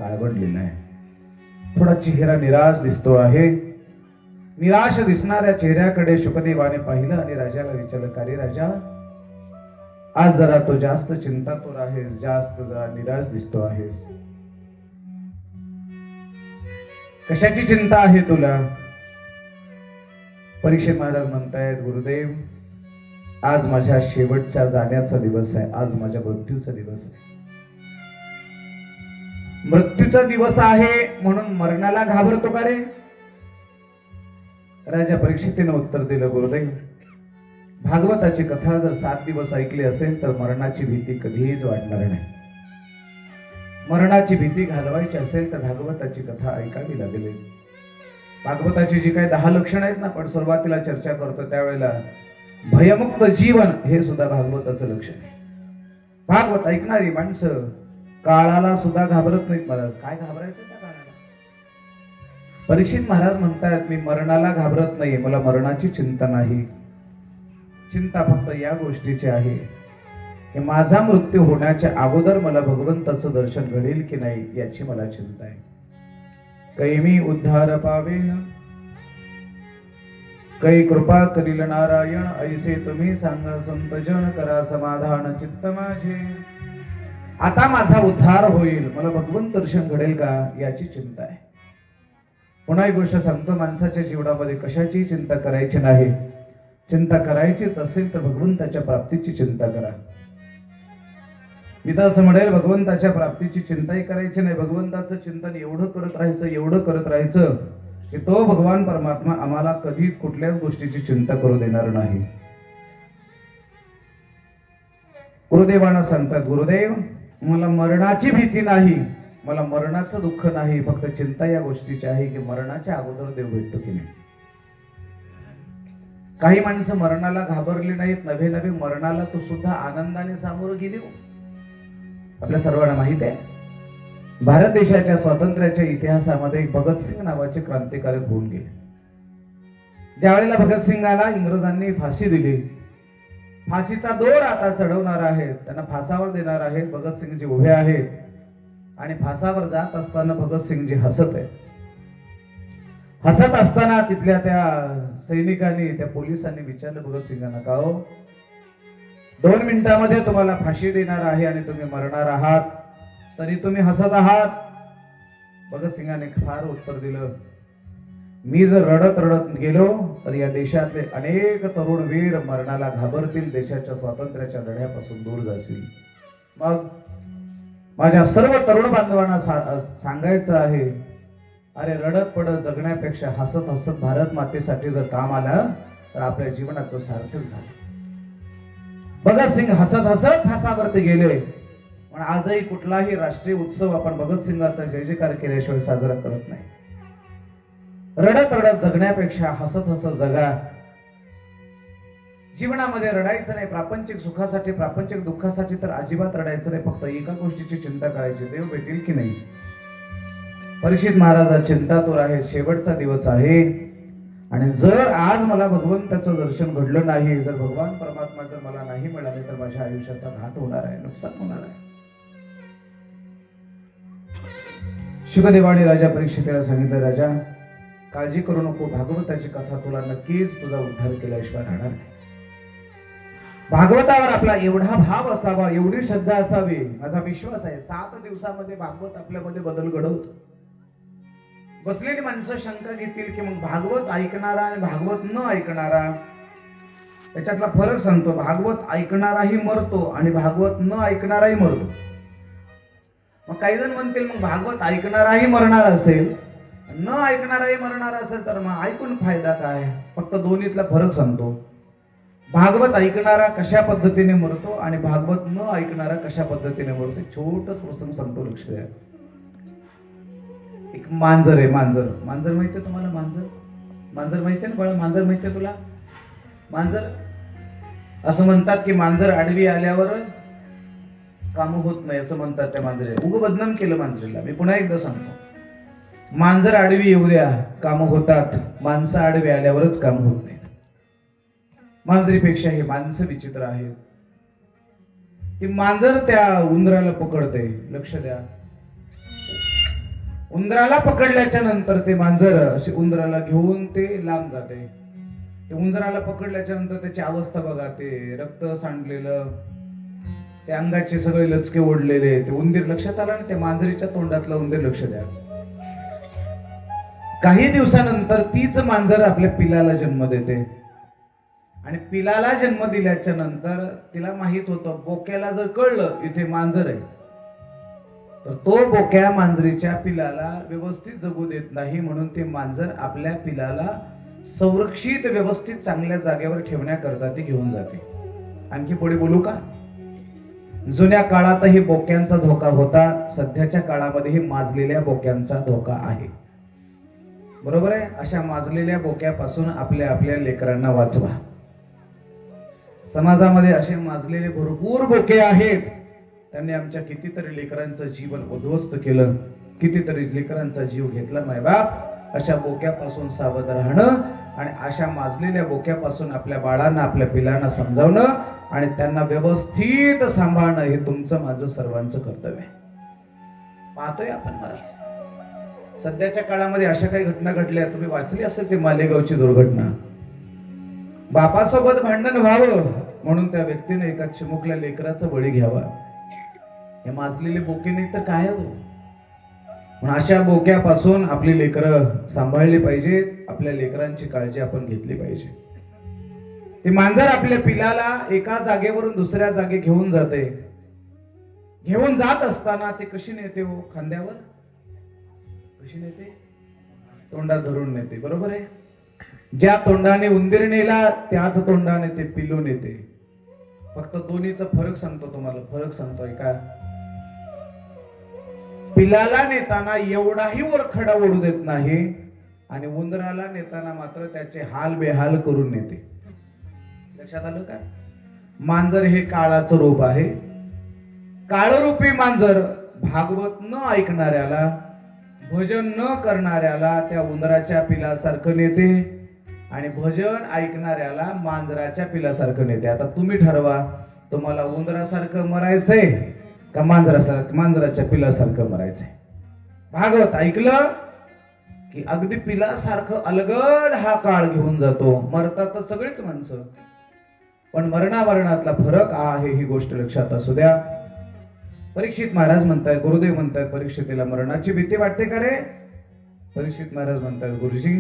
काळवडलेला आहे, थोडा चेहरा निराश दिसतो आहे. निराश दिसणाऱ्या चेहऱ्याकडे शुकदेवाने पाहिलं आणि राजाला विचारलं, का रे राजा, आज जरा तो जास्त चिंतातूर आहेस, जास्त जरा निराश दिसतो आहेस, कशाची चिंता आहे तुला? परीक्षित महाराज म्हणतायत, गुरुदेव, आज माझ्या शेवटच्या जाण्याचा दिवस आहे, आज माझ्या मृत्यूचा दिवस आहे. मृत्यूचा दिवस आहे म्हणून मरणाला घाबरतो का रे? राजा परीक्षितीने उत्तर दिलं, गुरुदेव, भागवताची कथा जर 7 दिवस ऐकली असेल तर मरणाची भीती कधीच वाटणार नाही. मरणाची भीती घालवायची असेल तर भागवताची कथा ऐकावी लागेल. भागवताची जी काही 10 लक्षणं आहेत ना, पण सुरुवातीला चर्चा करतो त्यावेळेला भयमुक्त जीवन हे सुद्धा भागवताचं लक्षण आहे. भागवत ऐकणारी माणसं काळाला सुद्धा घाबरत नाहीत. महाराज, काय घाबरायचं त्या काळाला? परीक्षित महाराज म्हणतात, मी मरणाला घाबरत नाही, मला मरणाची चिंता नाही. चिंता फक्त या गोष्टीची आहे की माझा मृत्यू होण्याच्या अगोदर मला भगवंताचं दर्शन घडेल की नाही याची मला चिंता आहे. कैमी उद्धार पावेन, कै कृपा करील नारायण, ऐसे तुम्ही सांगा संत जन, करा समाधान चित्त माझे. आता माझा उद्धार होईल, मला भगवंत दर्शन घडेल का याची चिंता आहे. पुन्हा एक गोष्ट सांगतो, माणसाच्या जीवनामध्ये कशाची चिंता करायची नाही. चिंता करायचीच असेल तर भगवंताच्या प्राप्तीची चिंता करा. मी तर असं म्हणेल, भगवंताच्या प्राप्तीची चिंताही करायची नाही, भगवंताचं चिंतन एवढं करत राहायचं की तो भगवान परमात्मा आम्हाला कधीच कुठल्याच गोष्टीची चिंता करू देणार नाही. गुरुदेवांना सांगतात, गुरुदेव, मला मरणाची भीती नाही, मला मरणाचं दुःख नाही, फक्त चिंता या गोष्टीची आहे की मरणाच्या अगोदर देव भेटतो की नाही. काही माणसं मरणाला घाबरली नाहीत, नव्हे नव्हे मरणाला तो सुद्धा आनंदाने सामोरं गेली. आपल्या सर्वांना माहित आहे, भारत देशाच्या स्वातंत्र्याच्या इतिहासामध्ये भगतसिंग नावाचे क्रांतिकारक होऊन गेले. ज्या वेळेला भगतसिंगाला इंग्रजांनी फाशी दिली, फाशीचा दोर आता चढवणार आहेत, त्यांना फासावर देणार आहेत, भगतसिंगजी उभे आहेत आणि फासावर जात असताना भगतसिंगजी हसत आहेत. हसत असताना तिथल्या त्या सैनिकांनी, त्या पोलिसांनी विचारलं भगतसिंगांना, का हो, 2 मिनिटांमध्ये तुम्हाला फाशी देणार आहे आणि तुम्ही मरणार आहात, तरी तुम्ही हसत आहात? भगतसिंगाने फार उत्तर दिलं, मी जर रडत रडत गेलो तर या देशातले अनेक तरुण वीर मरणाला घाबरतील, देशाच्या स्वातंत्र्याच्या लढ्यापासून दूर जातील. मग माझ्या सर्व तरुण बांधवांना सांगायचं आहे, अरे रडत पडत जगण्यापेक्षा हसत हसत भारत मातेसाठी जर काम आलं तर आपल्या जीवनाचं सार्थक झालं. भगतसिंग हसत हसत फासावरती गेले. पण आजही कुठलाही राष्ट्रीय उत्सव आपण भगतसिंगाचा जय जयकार केल्याशिवाय साजरा करत नाही. रडत रडत जगण्यापेक्षा हसत हसत जगा. जीवनामध्ये रडायचं नाही, प्रापंचिक सुखासाठी, प्रापंचिक दुःखासाठी तर अजिबात रडायचं नाही. फक्त एका गोष्टीची चिंता करायची, देव भेटेल की नाही. परीक्षित महाराज चिंतातूर आहे, शेवटचा दिवस आहे आणि जर आज मला भगवंताचं दर्शन घडलं नाही, जर भगवान परमात्मा जर मला नाही मिळाले तर माझ्या आयुष्याचा घात होणार आहे, नुकसान होणार आहे. शुकदेवाने राजा परीक्षितेला सांगितलं, राजा काळजी करू नको, भागवताची कथा तुला नक्कीच तुझा उद्धार केल्याशिवाय राहणार नाही. भागवतावर आपला एवढा भाव असावा, एवढी श्रद्धा असावी, माझा विश्वास आहे 7 दिवसामध्ये भागवत आपल्यामध्ये बदल घडवतो. बसलेली माणसं शंका घेतील की मग भागवत ऐकणारा आणि भागवत न ऐकणारा त्याच्यातला फरक सांगतो. भागवत ऐकणाराही मरतो आणि भागवत न ऐकणाराही मरतो. मग काही जण म्हणतील मग भागवत ऐकणाराही मरणार असेल, न ऐकणाराही मरणार असेल तर मग ऐकून फायदा काय? फक्त दोन्हीतला फरक सांगतो. भागवत ऐकणारा कशा पद्धतीने मरतो आणि भागवत न ऐकणारा कशा पद्धतीने मरतो. छोटच प्रसंग सांगतो, लक्ष द्या. एक मांजर आहे, मांजर माहितीये तुम्हाला? मांजर माहितीये ना बाळा? मांजर माहितीये तुला? मांजर असं म्हणतात की मांजर आडवी आल्यावर काम होत नाही, असं म्हणतात त्या मांजरीला. उग बदनाम केलं मांजरीला. मी पुन्हा एकदा सांगतो, मांजर आडवी येऊ द्या, काम होतात. माणसं आडवी आल्यावरच काम होत नाहीत. मांजरीपेक्षा हे माणसं विचित्र आहेत. ती मांजर त्या उंदराला पकडते, लक्ष द्या. उंदराला पकडल्याच्या नंतर ते मांजर असे उंदराला घेऊन ते लांब जाते. ते उंदराला पकडल्याच्या नंतर त्याची अवस्था बघा, ते रक्त सांडलेलं, ते अंगाचे सगळे लचके ओढलेले, ते उंदीर लक्षात आला ना, त्या मांजरीच्या तोंडातला उंदीर लक्ष द्या. काही दिवसानंतर तीच मांजर आपल्या पिलाला जन्म देते आणि पिलाला जन्म दिल्याच्या नंतर तिला माहित होतं, बोक्याला जर कळलं इथे मांजर आहे तर तो बोक्या मांजरीच्या पिलाला व्यवस्थित जगू देत नाही, म्हणून ते मांजर आपल्या पिलाला संरक्षित व्यवस्थित चांगल्या जागेवर ठेवण्याकरता ती घेऊन जाते. आणखी पुढे बोलू का? जुन्या काळातही बोक्यांचा धोका होता, सध्याच्या काळामध्येही माजलेल्या बोक्यांचा धोका आहे. बरोबर आहे? अशा माजलेल्या बोक्यापासून आपल्या आपल्या लेकरांना वाचवा. समाजामध्ये असे माजलेले भरपूर बोके आहेत, त्यांनी आमच्या कितीतरी लेकरांचं जीवन उद्ध्वस्त केलं, कितीतरी लेकरांचा जीव घेतला. मायबाप अशा बोक्यापासून सावध राहणं आणि अशा माजलेल्या बोक्यापासून आपल्या बाळांना, आपल्या पिलांना समजावणं आणि त्यांना व्यवस्थित सांभाळणं हे तुमचं माझं सर्वांचं कर्तव्य आहे. पाहतोय आपण महाराज, सध्याच्या काळामध्ये अशा काही घटना घडल्या, तुम्ही वाचली असेल ती मालेगावची दुर्घटना. बापासोबत भांडण व्हावं म्हणून त्या व्यक्तीने एका चिमुकल्या लेकराचा बळी घ्यावा. हे माजलेले बोके नाही तर काय हो. पण अशा बोक्यापासून आपली लेकरं सांभाळली पाहिजे, आपल्या लेकरांची काळजी आपण घेतली पाहिजे. ती मांजर आपल्या पिलाला एका जागेवरून दुसऱ्या जागे घेऊन जाते. घेऊन जात असताना ती कशी नेते हो? खांद्यावर कशी नेते? तोंडात धरून नेते. बरोबर आहे? ज्या तोंडाने उंदीर नेला त्याच तोंडाने ते पिलू नेते. फक्त दोन्हीचा फरक सांगतो तुम्हाला, फरक सांगतोय का? पिलाला नेताना एवढाही वरखडा ओढू देत नाही आणि उंदराला नेताना मात्र त्याचे हाल बेहाल करून नेते. लक्षात आलं का? मांजर हे काळाचं रूप आहे. काळरूपी मांजर भागवत न ऐकणाऱ्याला, भजन न करणाऱ्याला त्या उंदराच्या पिलासारखं नेते आणि भजन ऐकणाऱ्याला मांजराच्या पिलासारखं नेते. आता तुम्ही ठरवा, तुम्हाला उंदरासारखं मरायचंय का मांजराच्या पिलासारखं मरायचंय? भागवत ऐकलं की अगदी पिलासारखं अलगद हा काळ घेऊन जातो. मरतात तर सगळीच माणसं, पण मरणामरणातला फरक आहे ही गोष्ट लक्षात असू द्या. परीक्षित महाराज म्हणतायत, गुरुदेव म्हणतायत, परीक्षितीला मरणाची भीती वाटते का रे? परीक्षित महाराज म्हणतायत, गुरुजी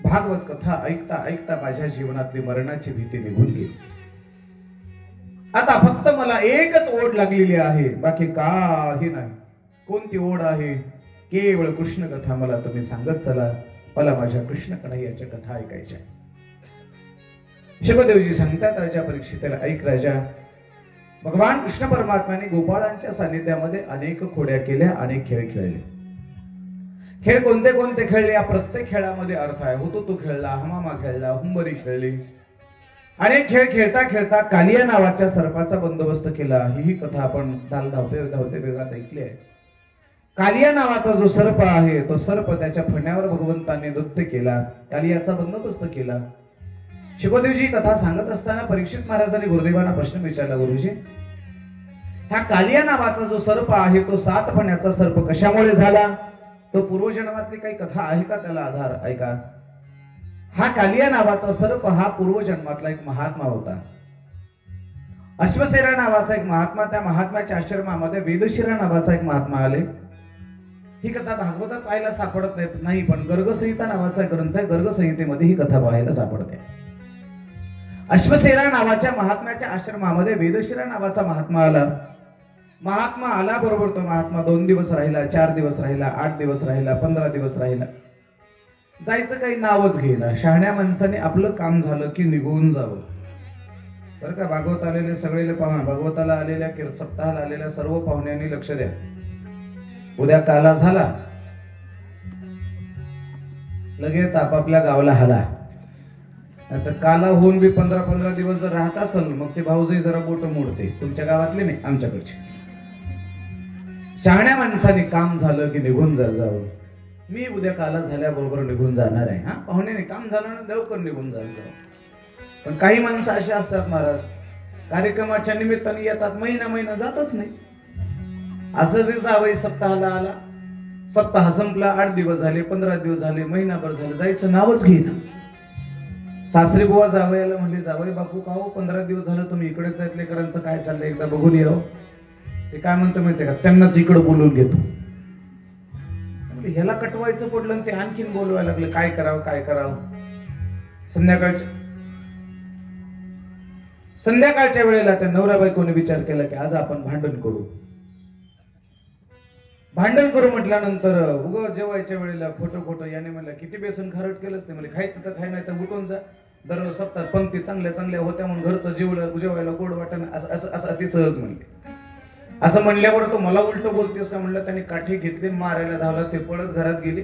भागवत कथा ऐकता ऐकता माझ्या जीवनातली मरणाची भीती निघून गेली. आता फक्त मला एकच ओढ लागलेली आहे, बाकी काही नाही. कोणती ओढ आहे? केवळ कृष्ण कथा मला तुम्ही सांगत चला, मला माझ्या कृष्ण कन्हैयाच्या कथा ऐकायच्या. शुभदेवजी सांगतात राजा परीक्षितेला, ऐक राजा, भगवान कृष्ण परमात्म्याने गोपाळांच्या सानिध्यामध्ये अनेक खोड्या केल्या, अनेक खेळ खेळले. खेळ कोणते कोणते खेळले? या प्रत्येक खेळामध्ये अर्थ आहे. होतो तो खेळला, हमामा खेळला, हुंबरी खेळली. अनेक खेळ खेळता खेळता कालिया नावाच्या सर्पाचा बंदोबस्त केला. ही कथा आपण धावते वेगात ऐकली आहे. कालिया नावाचा जो सर्प आहे, तो सर्प त्याच्या फण्यावर भगवंतांनी नृत्य केला, कालियाचा बंदोबस्त केला. शुभदेवजी कथा सांगत असताना परीक्षित महाराजांनी गुरुदेवांना प्रश्न विचारला, गुरुजी हा कालिया नावाचा जो सर्प आहे तो 7 फण्याचा सर्प कशामुळे झाला? तो पूर्वजन्मातली काही कथा आहे का त्याला आधार? ऐका, हा कालिया नावाचा सर्प हा पूर्वजन्मातला एक महात्मा होता. अश्वसेरा नावाचा एक महात्मा, त्या महात्म्याच्या आश्रमामध्ये वेदशिरा नावाचा एक महात्मा आले. ही कथा भागवतात पाहायला सापडत नाही, पण गर्गसंहिता नावाचा ग्रंथ आहे, गर्गसंहितेमध्ये ही कथा पाहायला सापडते. अश्वसेरा नावाच्या महात्म्याच्या आश्रमामध्ये वेदशिरा नावाचा महात्मा आला. महात्मा आला बरोबर तो महात्मा 2 दिवस राहिला, 4 दिवस राहिला, 8 दिवस राहिला, 15 दिवस राहिला. जायचं काही नावच घेईना. शहाण्या माणसाने आपलं काम झालं की निघून जावं. बरं का? भागवत आलेले सगळे पाहुणे, भागवताला आलेल्या, सप्ताहाला आलेल्या सर्व पाहुण्यांनी लक्ष द्या. उद्या काला झाला लगेच आपापल्या गावाला हाला. आता काला होऊन बी 15-15 दिवस जर राहत असेल, मग ते भाऊजही जरा बोट मोडते. तुमच्या गावातले नाही, आमच्याकडचे. शहाण्या माणसाने काम झालं की निघून जावं. मी उद्या काला झाल्याबरोबर निघून जाणार आहे. हा, पाहुण्याने काम झालं ना लवकर निघून जावं. पण काही माणसं अशी असतात महाराज, कार्यक्रमाच्या निमित्ताने येतात, महिना जातच नाही. असं जे जावई सप्ताहाला आला, सप्ताह संपला, 8 दिवस झाले, 15 दिवस झाले, महिनाभर झाले, जायचं नावच घेईना. सासरी बुवा जावयाला म्हणले, जावई बापू का हो 15 दिवस झालं तुम्ही इकडेच आहेत, लेकरांचं काय चाललंय एकदा बघून येऊ. ते काय म्हणतो माहितीये का, त्यांनाच इकडे बोलवून घेतो. ह्याला कटवायचं पडलं आणि ते आणखीन बोलवायला लागले, काय करावं काय करावं. संध्याकाळच्या वेळेला त्या नवरा बायकोने विचार केला की आज आपण भांडण करू. भांडण करू म्हटल्यानंतर उगं जेवायच्या वेळेला खोटं खोटं याने म्हणलं, किती बेसन खारट केलंच ते म्हणजे, खायचं तर खाय नाही तर उठून जा. दररोज सप्ताहात पंक्ती चांगल्या चांगल्या होत्या म्हणून घरचं जेवायला गोड वाटण असं अति सहज म्हणले. असं म्हणल्यावर तो मला उलट बोलतेस का म्हणलं. त्याने काठी घेतली, मारायला धावला, ते पळत घरात गेली.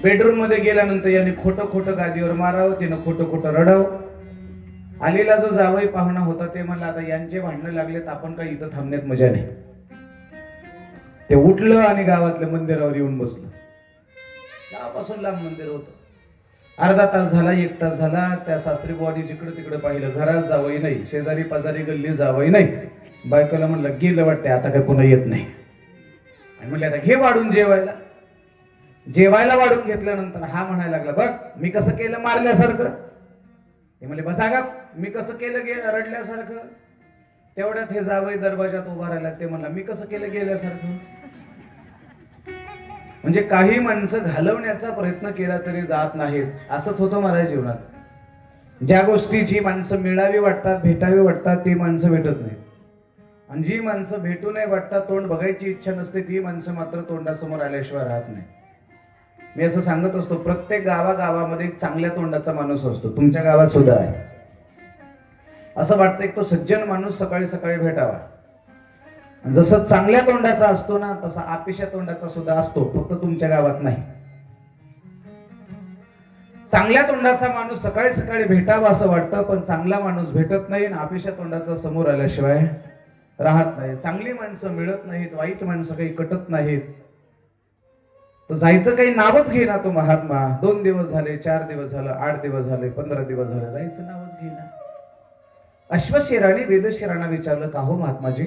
बेडरूम मध्ये गेल्यानंतर याने खोटं खोटं गादीवर मारावं, तिनं खोटं खोटं रडावं. आलेला जो जावई पाहुणा होता ते म्हणला, आता यांचे भांडणं लागलेत, आपण काही इथं थांबण्यात मजा नाही. ते उठलं आणि गावातल्या मंदिरावर येऊन बसलं. गावापासून लांब मंदिर होतं. अर्धा तास झाला, 1 तास झाला, त्या सासरी बुवानी जिकडे तिकडे पाहिलं, घरात जावई नाही, शेजारी पाजारी गल्ली जावई नाही. बायकोला म्हणलं, गेलं वाटतंय आता काय पुन्हा येत नाही. आणि म्हणले, आता घे वाढून जेवायला वाढून घेतल्यानंतर हा म्हणायला लागला, बघ मी कसं केलं मारल्यासारखं. ते म्हणले, बसा गा, मी कसं केलं रडल्यासारखं. तेवढ्यात हे जावई दरवाजात उभा राहिला. ते म्हणला, मी कसं केलं गेल्यासारखं. म्हणजे काही माणसं घालवण्याचा प्रयत्न केला तरी जात नाहीत. असंच होतं माझ्या जीवनात. ज्या गोष्टीची माणसं मिळावी वाटतात, भेटावी वाटतात, ती माणसं भेटत नाहीत. आणि जी माणसं भेटू नाही वाटतात, तोंड बघायची इच्छा नसते, ती माणसं मात्र तोंडासमोर आल्याशिवाय राहत नाही. मी असं सांगत असतो, प्रत्येक गावागावामध्ये एक चांगल्या तोंडाचा माणूस असतो. तुमच्या गावात सुद्धा आहे. असं वाटतं एक तो सज्जन माणूस सकाळी सकाळी भेटावा. जसं चांगल्या तोंडाचा असतो ना, तसा आपिशा तोंडाचा सुद्धा असतो, फक्त तुमच्या गावात नाही. चांगल्या तोंडाचा माणूस सकाळी सकाळी भेटावा असं वाटतं, पण चांगला माणूस भेटत नाही आणि आपिशा तोंडाचा समोर आल्याशिवाय राहत नाही. चांगली माणसं मिळत नाहीत, वाईट माणसं काही कटत नाहीत. तो जायचं काही नावच घेना तो महात्मा. 2 दिवस झाले, 4 दिवस झाले, 8 दिवस झाले, 15 दिवस झाले, जायचं नावच घेना. अश्वशिराने वेदशिरांना विचारलं, का हो महात्माजी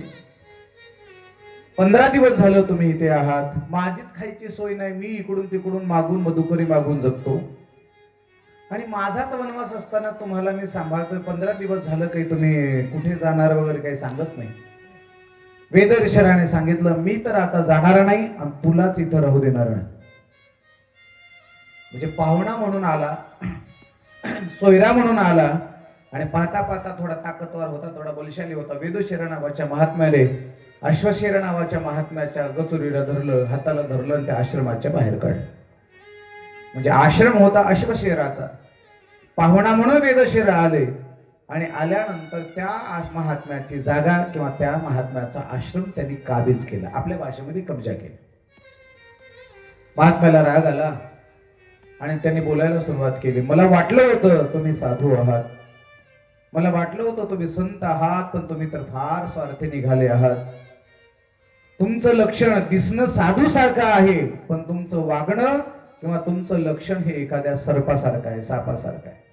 15 दिवस झालं तुम्ही इथे आहात, माझीच खायची सोय नाही, मी इकडून तिकडून मागून मधुकरी मागून जगतो आणि माझाच वनवास असताना तुम्हाला मी सांभाळतोय. 15 दिवस झालं काही तुम्ही कुठे जाणार वगैरे काही सांगत नाही. वेदशिराने सांगितलं, मी तर आता जाणार नाही आणि तुलाच इथं राहू देणार नाही. म्हणजे पाहुणा म्हणून आला, सोयरा म्हणून आला आणि पाहता पाहता थोडा ताकदवार होता, थोडा बलशाली होता. वेदशिरा नावाच्या महात्म्याने अश्वशिरा नावाच्या महात्म्याच्या गचुरीला धरलं, हाताला धरलं आणि त्या आश्रमाच्या बाहेर काढलं. म्हणजे आश्रम होता अश्वशिराचा. पाहुणा म्हणून वेदशिरा आले आणि आल्यानंतर त्या महात्म्याची जागा किंवा त्या महात्म्याचा आश्रम त्यांनी काबीज केला, आपल्या भाषेमध्ये कब्जा केला. महात्म्याला राग आला आणि त्यांनी बोलायला सुरुवात केली, मला वाटलं होतं तुम्ही साधू आहात, मला वाटलं होतं तुम्ही संत आहात, पण तुम्ही तर फार स्वार्थी निघाले आहात. तुमचं लक्षण दिसणं साधू सारखं आहे, पण तुमचं वागणं किंवा तुमचं लक्षण हे एखाद्या सर्पासारखं आहे, सापासारखं आहे.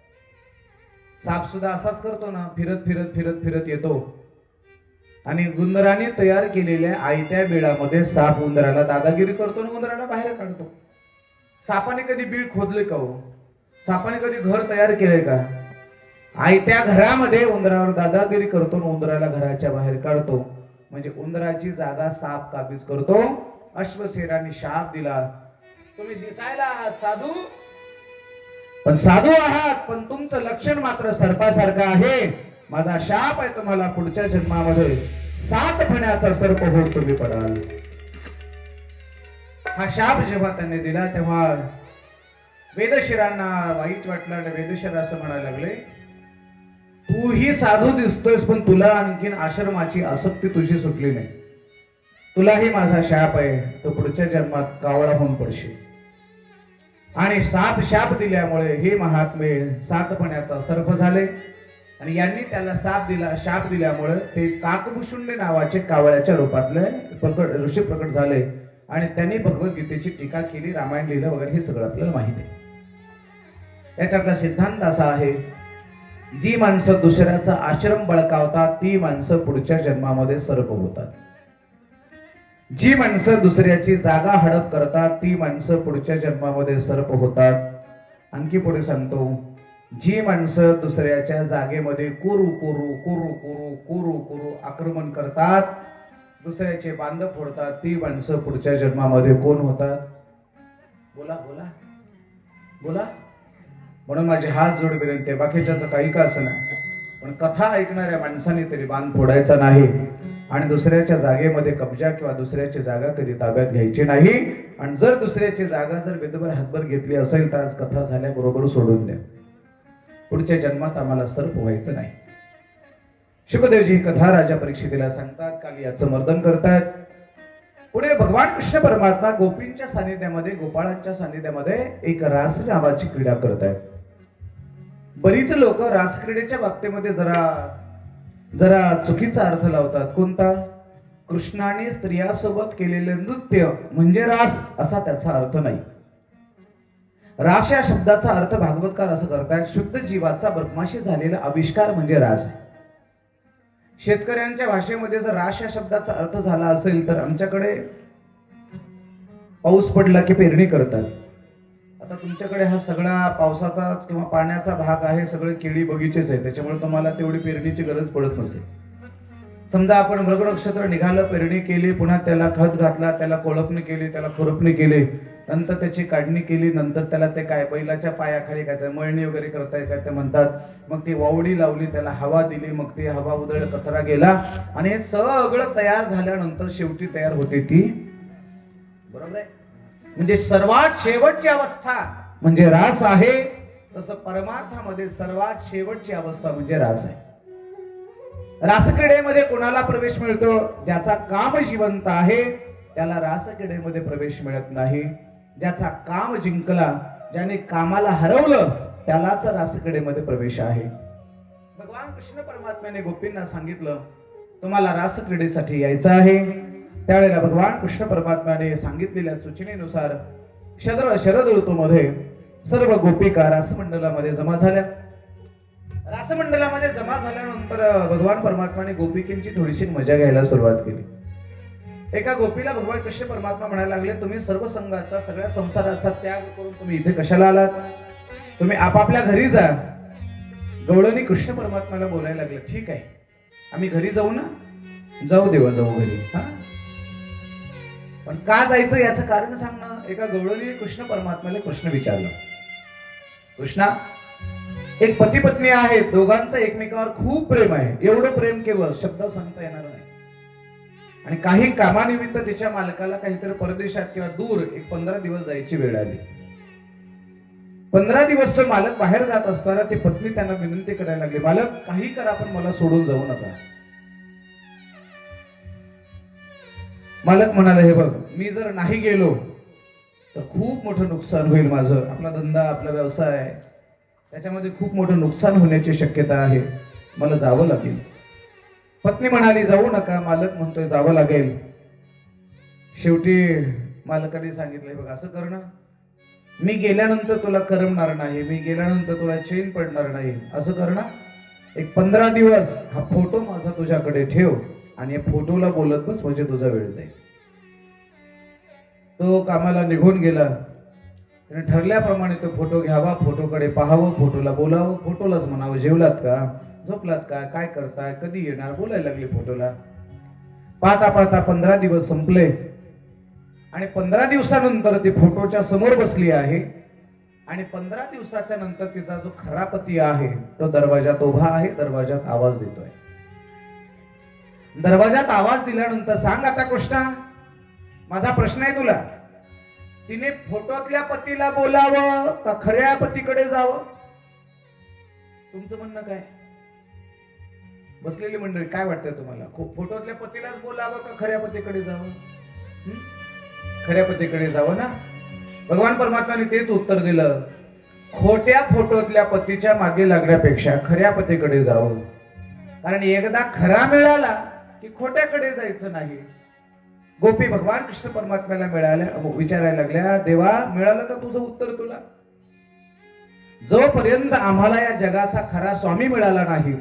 साप सुद्धा असाच करतो ना, फिरत फिरत फिरत फिरत येतो आणि उंदराने तयार केलेल्या आयत्या बिळामध्ये साप उंदराला दादागिरी करतो आणि उंदराला बाहेर काढतो. सापाने कधी बीळ खोदले का हो? सापाने कधी घर तयार केलंय का? आयत्या घरामध्ये उंदरावर दादागिरी करतो आणि उंदराला घराच्या बाहेर काढतो. म्हणजे उंदराची जागा साप काबीज करतो. अश्वशिराने शाप दिला, तुम्ही दिसायला आहात साधू, पण साधू आहात, पण तुमचं लक्षण मात्र सर्पासारखं आहे. माझा शाप आहे तुम्हाला, पुढच्या जन्मामध्ये 7 फण्याचा सर्प होत तुम्ही पडाल. हा शाप जेव्हा त्यांनी दिला तेव्हा वेदशिरांना वाईट वाटलं आणि वेदशिरा असं म्हणायला लागले, तूही साधू दिसतोयस, पण तुला आणखीन आश्रमाची आसक्ती तुझी सुटली नाही. तुलाही माझा शाप आहे, तो पुढच्या जन्मात कावळा होऊन पडशील. आणि शाप दिल्यामुळे हे महात्मे 7 फण्याचा सर्प झाले आणि यांनी त्याला शाप दिल्यामुळे ते काकभूषुंडी नावाचे कावळ्याच्या रूपातले ऋषी प्रकट झाले आणि त्यांनी भगवद्गीतेची टीका केली, रामायण लिहिलं वगैरे, हे सगळं आपल्याला माहिती आहे. याच्यातला सिद्धांत असा आहे, जी माणसं दुसऱ्याचा आश्रम बळकावतात ती माणसं पुढच्या जन्मामध्ये सर्प होतात. जी माणसं दुसऱ्याची जागा हडप करतात ती माणसं पुढच्या जन्मामध्ये सर्प होतात. आणखी पुढे सांगतो, जी माणसं दुसऱ्याच्या जागेमध्ये कुरू कुरू कुरू कुरू कुरू कुरू आक्रमण करतात, दुसऱ्याचे बांध फोडतात, ती माणसं पुढच्या जन्मामध्ये कोण होतात? बोला बोला बोला. म्हणून माझे हात जोड विनंती आहे, बाकीच्याच काही का असं नाही, पण कथा ऐकणाऱ्या माणसाने तरी बांध फोडायचा नाही आणि दुसऱ्याच्या जागेमध्ये कब्जा किंवा दुसऱ्याची जागा कधी ताब्यात घ्यायची नाही. आणि जर दुसऱ्याची जागा जर बेदभर हातभर घेतली असेल तर आज कथा झाल्याबरोबर सोडून द्या. पुढच्या जन्मात आम्हाला सर्प व्हायचं नाही. शुकदेवजी कथा राजा परीक्षितीला सांगतात, काल याचं मर्दन करतात. पुढे भगवान कृष्ण परमात्मा गोपींच्या सानिध्यामध्ये, गोपाळांच्या सानिध्यामध्ये एक रास नावाची क्रीडा करतायत. बरीच लोक रास क्रीडेच्या बाबतीमध्ये जरा चुकीचा अर्थ लावतात. कोणता? कृष्णाने स्त्रियासोबत केलेले नृत्य म्हणजे रास असा त्याचा अर्थ नाही. रास या शब्दाचा अर्थ भागवतकार असं करतात, शुद्ध जीवाचा ब्रह्माशी झालेला आविष्कार म्हणजे रास आहे. शेतकऱ्यांच्या भाषेमध्ये जर रास या शब्दाचा अर्थ झाला असेल तर आमच्याकडे पाऊस पडला की पेरणी करतात. आता तुमच्याकडे हा सगळा पावसाचा किंवा पाण्याचा भाग आहे, सगळे केळी बगीचेच आहे, त्याच्यामुळे तुम्हाला तेवढी पेरणीची गरज पडत नसेल. समजा आपण मृग नक्षत्र निघालं, पेरणी केली, पुन्हा त्याला खत घातला, त्याला कोळपणी केली, त्याला खुरपणी केली, नंतर त्याची काढणी केली, नंतर त्याला ते काय बैलाच्या पायाखाली काय मळणी वगैरे करताय काय ते म्हणतात, मग ती वावडी लावली, त्याला हवा दिली, मग ती हवा उधळ, कचरा गेला आणि हे सगळं तयार झाल्यानंतर शेवटी तयार होते ती, बरोबर आहे, म्हणजे सर्वात शेवटची अवस्था म्हणजे रास आहे. तसं परमार्थामध्ये सर्वात शेवटची अवस्था म्हणजे रास आहे. रासक्रीडेमध्ये कोणाला प्रवेश मिळतो? ज्याचा काम जिवंत आहे त्याला रासक्रीडेमध्ये प्रवेश मिळत नाही. ज्याचा काम जिंकला, ज्याने कामाला हरवलं त्यालाच रासक्रीडेमध्ये प्रवेश आहे. भगवान कृष्ण परमात्म्याने गोपींना सांगितलं, तुम्हाला रासक्रीडेसाठी यायचं आहे. त्यावेळेला भगवान कृष्ण परमात्म्याने सांगितलेल्या सूचनेनुसार शरद ऋतूमध्ये सर्व गोपिका रासमंडलामध्ये जमा झाल्या. रासमंडलामध्ये जमा झाल्यानंतर भगवान परमात्माने गोपिकांची थोडीशी मजा घ्यायला सुरुवात केली. एका गोपीला भगवान कृष्ण परमात्मा म्हणायला लागले, तुम्ही सर्व संघाचा, सगळ्या संसाराचा त्याग करून तुम्ही इथे कशाला आलात? तुम्ही आपापल्या घरी जा. गवळणी कृष्ण परमात्म्याला बोलायला लागले, ठीक आहे आम्ही घरी जाऊ ना. जाऊ देवा, जाऊ घरी. हा, पण का जायचं याचं कारण सांग ना. एका गवळणीने कृष्ण परमात्म्याला प्रश्न विचारला, कृष्णा, एक पती पत्नी आहे, दोघांचं एकमेकावर खूप प्रेम आहे, एवढं प्रेम केवळ शब्द सांगता येणार नाही, आणि काही कामानिमित्त तिच्या मालकाला काहीतरी परदेशात किंवा दूर एक 15 दिवस जायची वेळ आली. 15 दिवस तो मालक बाहेर जात असताना ती पत्नी त्यांना विनंती करायला लागली, मालक काही करा पण मला सोडून जाऊ नका. मालक म्हणाले, हे बघ, मी जर नाही गेलो तर खूप मोठं नुकसान होईल माझं. आपला धंदा, आपला व्यवसाय, त्याच्यामध्ये खूप मोठं नुकसान होण्याची शक्यता आहे, मला जावं लागेल. पत्नी म्हणाली, जाऊ नका. मालक म्हणतोय जावं लागेल. शेवटी मालकाने सांगितलंय, बघ असं कर ना, मी गेल्यानंतर तुला करमणार नाही, मी गेल्यानंतर तुला चैन पडणार नाही, असं कर ना, एक 15 दिवस हा फोटो माझा तुझ्याकडे ठेव आणि या फोटोला बोलत बस, म्हणजे तुझा वेळ जाईल. तो कामाला निघून गेला. त्याने ठरल्याप्रमाणे तो फोटो घ्यावा, फोटोकडे पाहावं, फोटोला बोलावं, फोटोलाच म्हणावं, जेवलात का, झोपलात का, काय करताय, कधी येणार, बोलायला लागले फोटोला. पाहता पाहता 15 दिवस संपले आणि 15 दिवसानंतर ती फोटोच्या समोर बसली आहे आणि 15 दिवसाच्या नंतर तिचा जो खरा पती आहे तो दरवाजात उभा आहे, दरवाजात आवाज देतोय. दरवाजात आवाज दिल्यानंतर, सांग आता कृष्णा, माझा प्रश्न आहे तुला, तिने फोटोतल्या पतीला बोलावं का खऱ्या पतीकडे जावं? तुमचं म्हणणं काय? बसलेली मंडळी, काय वाटतंय तुम्हाला? फोटोतल्या पतीलाच बोलावं का खऱ्या पतीकडे जावं? खऱ्या पतीकडे जावं ना. भगवान परमात्म्याने तेच उत्तर दिलं, खोट्या फोटोतल्या पतीच्या मागे लागण्यापेक्षा खऱ्या पतीकडे जावं. कारण एकदा खरा मिळाला की खोट्याकडे जायचं नाही. गोपी भगवान कृष्ण परमात्म्याला विचारायला लागल्या, देवा, मिळालं का तुझं उत्तर तुला? जोपर्यंत आम्हाला या जगाचा खरा स्वामी मिळाला नाही,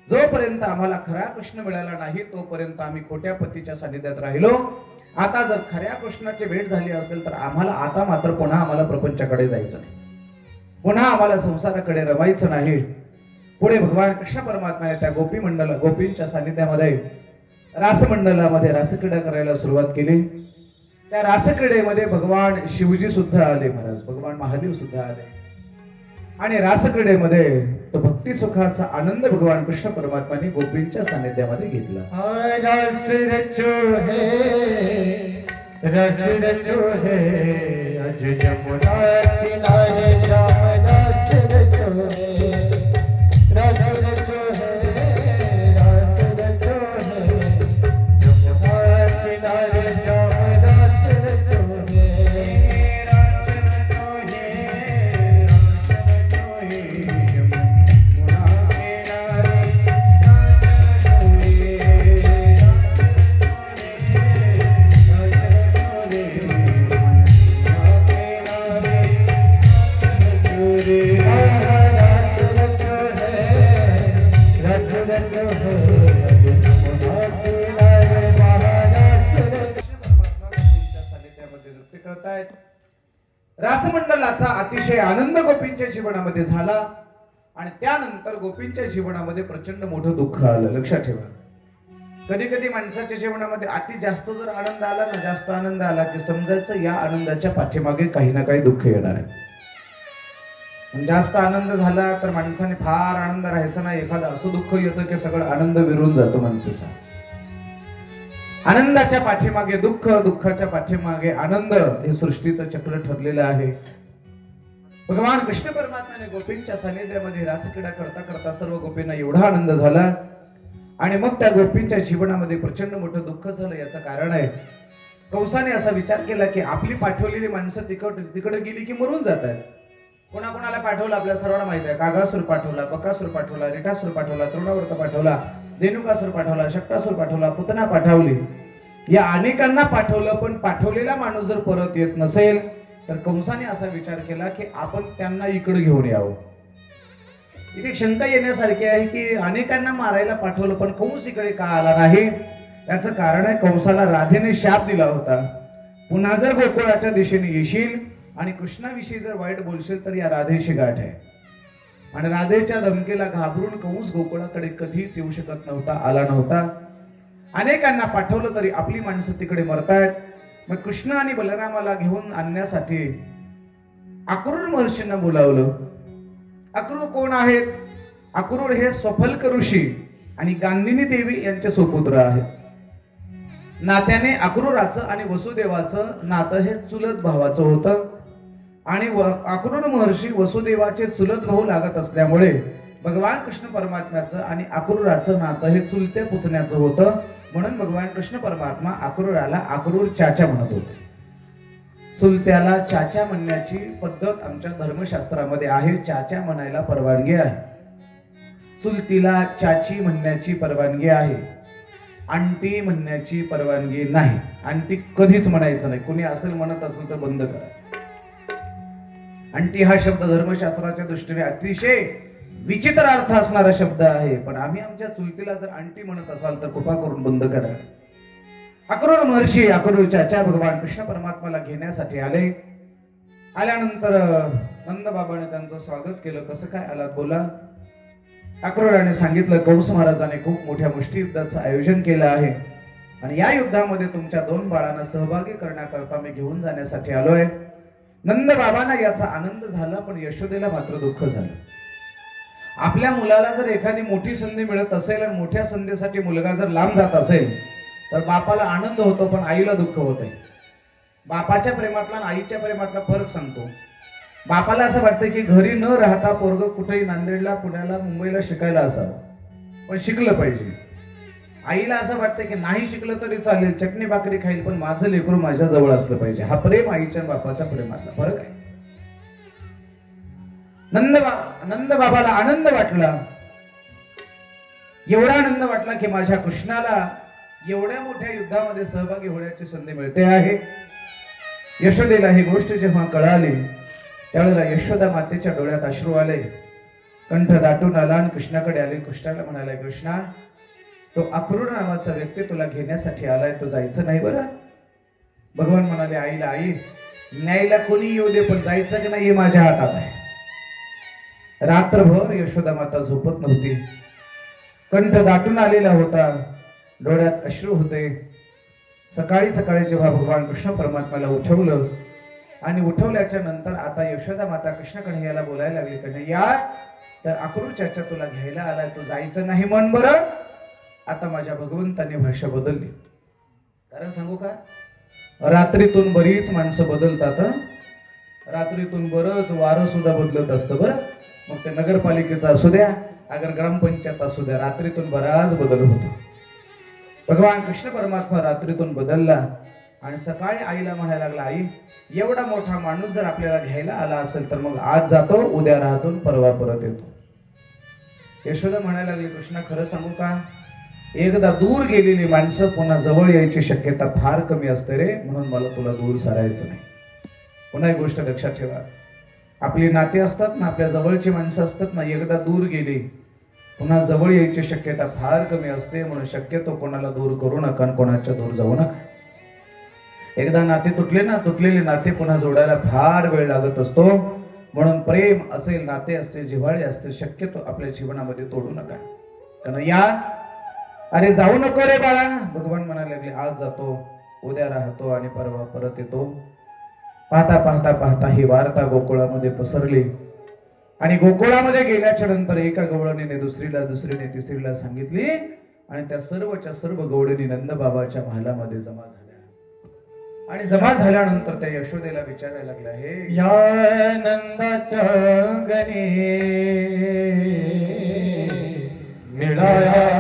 जोपर्यंत आम्हाला खरा कृष्ण मिळाला नाही, तोपर्यंत आम्ही खोट्या पतीच्या सानिध्यात राहिलो. आता जर खऱ्या कृष्णाची भेट झाली असेल तर आम्हाला आता मात्र पुन्हा आम्हाला प्रपंचाकडे जायचं नाही, पुन्हा आम्हाला संसाराकडे रमायचं नाही. पुढे भगवान कृष्ण परमात्म्याने त्या गोपींच्या सानिध्यामध्ये रासमंडलामध्ये रासक्रीडा करायला सुरुवात केली. त्या रासक्रीडेमध्ये भगवान शिवजी सुद्धा आले, महाराज भगवान महादेव सुद्धा आले आणि रासक्रीडेमध्ये तो भक्ती सुखाचा आनंद भगवान कृष्ण परमात्म्याने गोपींच्या सानिध्यामध्ये घेतला. रासमंडलाचा अतिशय आनंद गोपींच्या जीवनामध्ये झाला आणि त्यानंतर गोपींच्या जीवनामध्ये प्रचंड मोठं दुःख आलं. लक्षात ठेवा, कधी कधी माणसाच्या जीवनामध्ये अति जास्त जर आनंद आला ना, जास्त आनंद आला की समजायचं या आनंदाच्या पाठीमागे काही ना काही दुःख येणार आहे. जास्त आनंद झाला तर माणसाने फार आनंद राहायचा नाही, एखादं असं दुःख येतं की सगळं आनंद विरून जातो माणसाचा. आनंदाच्या पाठीमागे दुःख, दुःखाच्या पाठीमागे आनंद, हे सृष्टीचं चक्र ठरलेलं आहे. भगवान कृष्ण परमात्म्याने गोपींच्या सानिध्यामध्ये रासक्रीडा करता करता सर्व गोपींना एवढा आनंद झाला आणि मग त्या गोपींच्या जीवनामध्ये प्रचंड मोठं दुःख झालं. याचं कारण आहे, कंसाने असा विचार केला की आपली पाठवलेली माणसं तिकडे गेली की मरून जात आहेत. कोणाकोणाला पाठवलं आपल्या सर्वांना माहिती आहे. कागासूर पाठवला, बकासूर पाठवला, रिटासूर पाठवला, तृणावर्त पाठवला, धेनुकासूर पाठवला, शक्तासूर पाठवला, पुतना पाठवली. या अनेकांना पाठवलं, पण पाठवलेला माणूस जर परत येत नसेल तर कंसाने असा विचार केला की आपण त्यांना इकडे घेऊन यावं. इथे शंका येण्यासारखी आहे की अनेकांना मारायला पाठवलं पण कंस इकडे का आला नाही. याचं कारण आहे, कंसाला राधेने शाप दिला होता, पुन्हा जर गोकुळाच्या दिशेने येशील आणि कृष्णाविषयी जर वाईट बोलशील तर या राधेशी गाठ आहे. आणि राधेच्या धमकीला घाबरून कंस गोकुळाकडे कधीच येऊ शकत नव्हता, आला नव्हता. अनेकांना पाठवलं तरी आपली माणसं तिकडे मरतायत. मग कृष्ण आणि बलरामाला घेऊन आणण्यासाठी अक्रूर महर्षींना बोलावलं. अक्रूर कोण आहेत? अक्रूर हे स्वफल्क ऋषी आणि गांधिनी देवी यांचे सुपुत्र आहेत. नात्याने अक्रूराचं आणि वसुदेवाचं नातं हे चुलत भावाचं होतं आणि अक्रूर महर्षी वसुदेवाचे चुलत भाऊ लागत असल्यामुळे भगवान कृष्ण परमात्म्याचं आणि अक्रूराचं नातं हे चुलत्या पुतण्याचं होतं. म्हणून भगवान कृष्ण परमात्मा अक्रूराला अक्रूर चाचा म्हणत होते. चुलत्याला चाचा म्हणण्याची पद्धत आमच्या धर्मशास्त्रामध्ये आहे. चाचा म्हणायला परवानगी आहे, चुलतीला चाची म्हणण्याची परवानगी आहे, आंटी म्हणण्याची परवानगी नाही. आंटी कधीच म्हणायचं नाही. कोणी असेल म्हणत असेल तर बंद करा. आंटी हा शब्द धर्मशास्त्राच्या दृष्टीने अतिशय विचित्र अर्थ असणारा शब्द आहे, पण आम्ही आमच्या चुलतीला जर आंटी म्हणत असाल तर कृपा करून बंद करा. अक्रूर महर्षी, अक्रूर चाचा भगवान कृष्ण परमात्म्याला घेण्यासाठी आले. आल्यानंतर नंदबाबाने त्यांचं स्वागत केलं. कसं काय आलात बोला. अक्रूराने सांगितलं, कंस महाराजाने खूप मोठ्या मुष्टियुद्धाचं आयोजन केलं आहे आणि या युद्धामध्ये तुमच्या 2 बाळांना सहभागी करण्याकरता मी घेऊन जाण्यासाठी आलोय. नंदबाबांना याचा आनंद झाला, पण यशोदेला मात्र दुःख झालं. आपल्या मुलाला जर एखादी मोठी संधी मिळत असेल आणि मोठ्या संधीसाठी मुलगा जर लांब जात असेल तर बापाला आनंद होतो, पण आईला दुःख होते. बापाच्या प्रेमातला आणि आईच्या प्रेमातला फरक सांगतो. बापाला असं वाटतं की घरी न राहता पोरग कुठेही नांदेडला, पुण्याला, मुंबईला शिकायला असावं, पण शिकलं पाहिजे. आईला असं वाटतं की नाही शिकलं तरी चालेल, चटणी भाकरी खाईल, पण माझं लेकरू माझ्या जवळ असलं पाहिजे. हा प्रेम आईच्या बापाच्या प्रेमातला फरक आहे. नंदबाबाला आनंद वाटला, एवढा आनंद वाटला की माझ्या कृष्णाला एवढ्या मोठ्या युद्धामध्ये सहभागी होण्याची संधी मिळते आहे. यशोदेला ही गोष्ट जेव्हा कळाली त्यावेळेला यशोदा मातेच्या डोळ्यात अश्रू आले, कंठ दाटून आला आणि कृष्णाकडे आले. कृष्णाला म्हणाले, कृष्णा, तो अक्रूर नावाचा व्यक्ती तुला घेण्यासाठी आलाय, तो जायचं नाही बरं. भगवान म्हणाले आईला, आई न्यायला कोणी येऊ दे पण जायचं की नाही हे माझ्या हातात आहे. रात्रभर यशोदा माता झोपत नव्हती. कंठ दाटून आलेला होता, डोळ्यात अश्रू होते. सकाळी सकाळी जेव्हा भगवान कृष्ण परमात्म्याला उठवलं आणि उठवल्याच्या नंतर आता यशोदा माता कृष्ण कन्हैयाला बोलायला लागली, कन्हैया तर अक्रूर चाचा तुला घ्यायला आलाय, तू जायचं नाही म्हण बरं. आता माझ्या भगवंताने भाषा बदलली. कारण सांगू का, रात्रीतून बरीच माणसं बदलतात. रात्रीतून बरंच वारं सुद्धा बदलत असतं बरं. मग ते नगरपालिकेचा असू द्या अगर ग्रामपंचायत असू द्या, रात्रीतून बराच बदल होतो. भगवान कृष्ण परमात्मा रात्रीतून बदलला आणि सकाळी आईला म्हणायला लागला, आई एवढा मोठा माणूस जर आपल्याला घ्यायला आला असेल तर मग आज जातो, उद्या राहतो, परवा परत येतो. यशोदा म्हणायला लागली, कृष्णा खरं सांगू का, एकदा दूर गेलेली माणसं पुन्हा जवळ यायची शक्यता फार कमी असते रे, म्हणून मला तुला दूर सारायचं नाही. पुन्हा एक गोष्ट लक्षात ठेवा, आपली नाती असतात ना, आपल्या जवळची माणसं असतात ना, एकदा दूर गेली पुन्हा जवळ यायची शक्यता फार कमी असते. म्हणून शक्यतो कोणाला दूर करू नका, कोणाच्या दूर जाऊ नका. एकदा नाते तुटले ना, तुटलेले नाते पुन्हा जोडायला फार वेळ लागत असतो. म्हणून प्रेम असेल, नाते असतील, जिव्हाळे असतील, शक्यतो आपल्या जीवनामध्ये तोडू नका. कारण या अरे जाऊ नको रे बाळा, भगवान म्हणायला लागले आज जातो, उद्या राहतो आणि परवा परत येतो. पाहता पाहता पाहता ही वार्ता गोकुळामध्ये पसरली आणि गोकुळामध्ये गेल्याच्या नंतर एका गवळणीने दुसरीला, दुसरीने तिसरीला सांगितली आणि त्या सर्वच्या सर्व गवळणी नंदबाबाच्या महालामध्ये जमा झाल्या. आणि जमा झाल्यानंतर त्या यशोदेला विचारायला लागल्या, हे या नंदाच्या गणे मिळाया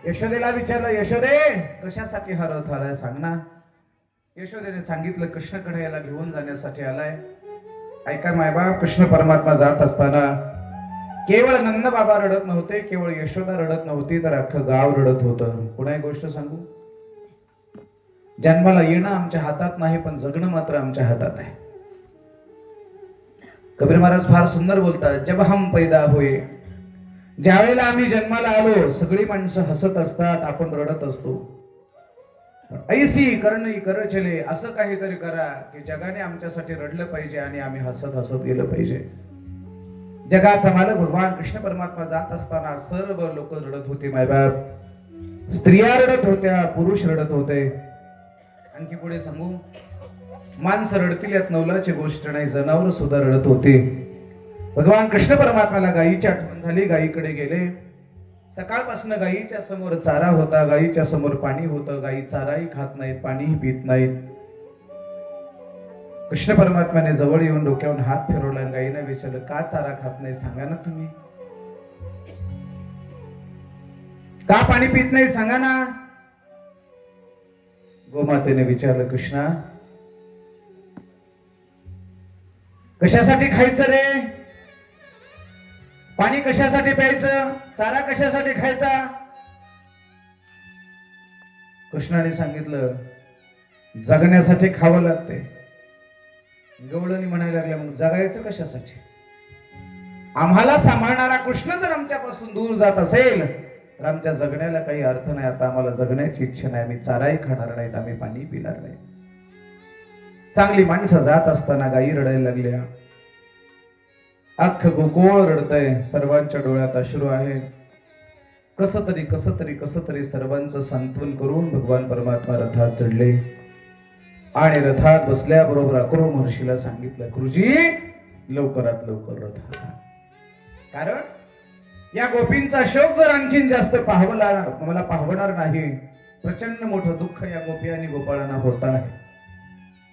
यशोदेला विचारलं, यशोदे कशासाठी हा रथ आलाय सांग ना. यशोदेने सांगितलं, कृष्ण कन्हैयाला घेऊन जाण्यासाठी आलाय. ऐका मायबाप, कृष्ण परमात्मा जात असताना केवळ नंद बाबा रडत नव्हते, केवळ यशोदा रडत नव्हती, तर अख्खं गाव रडत होतं. पुन्हा एक गोष्ट सांगू, जन्माला येणं आमच्या हातात नाही पण जगणं मात्र आमच्या हातात आहे. कबीर महाराज फार सुंदर बोलतात, जब हम पैदा हुए, ज्या वेळेला आम्ही जन्माला आलो सगळी माणसं हसत असतात, आपण रडत असतो. ऐसी करणी कर चले, असं काहीतरी करा की जगाने आमच्यासाठी रडलं पाहिजे आणि आम्ही हसत हसत गेलं पाहिजे. जगाचा मालक भगवान कृष्ण परमात्मा जात असताना सर्व लोक रडत होते मायबाप. स्त्रिया रडत होत्या, पुरुष रडत होते. आणखी पुढे सांगू, माणसं रडतील यात नवलाची गोष्ट नाही, जनावर सुद्धा रडत होते. भगवान कृष्ण परमात्म्याला गायीची आठवण झाली, गायीकडे गेले. सकाळपासून गायीच्या समोर चारा होता, गायीच्या समोर पाणी होतं. गायी चाराही खात नाहीत, पाणीही पित नाहीत. कृष्ण परमात्म्याने जवळ येऊन डोक्यावरून हात फिरवला आणि गायीने विचारलं, का चारा खात नाही सांगा ना तुम्ही, का पाणी पित नाही सांगा ना. गोमातेने विचारलं, कृष्णा कशासाठी खायचं रे, पाणी कशासाठी प्यायचं, चारा कशासाठी खायचा. कृष्णाने सांगितलं, जगण्यासाठी खावं लागते. गवळणी म्हणायला लागल्या, मग जगायचं कशासाठी. आम्हाला सांभाळणारा कृष्ण जर आमच्यापासून दूर जात असेल तर आमच्या जगण्याला काही अर्थ नाही. आता आम्हाला जगण्याची इच्छा नाही, आम्ही चाराही खाणार नाहीत, आम्ही पाणी पिणार नाही. चांगली माणसं जात असताना गायी रडायला लागल्या. अख्ख गोकुळ रडतय, सर्वांच्या डोळ्यात अश्रू आहे. कसं तरी सर्वांचं सांत्वन करून भगवान परमात्मा रथात चढले आणि रथात बसल्याबरोबर अक्रूर महर्षीला सांगितलं, गुरुजी लवकरात लवकर रथात. कारण या गोपींचा शोक जर आणखीन जास्त मला पाहवणार नाही, प्रचंड मोठं दुःख या गोपी आणि गोपाळांना होत आहे.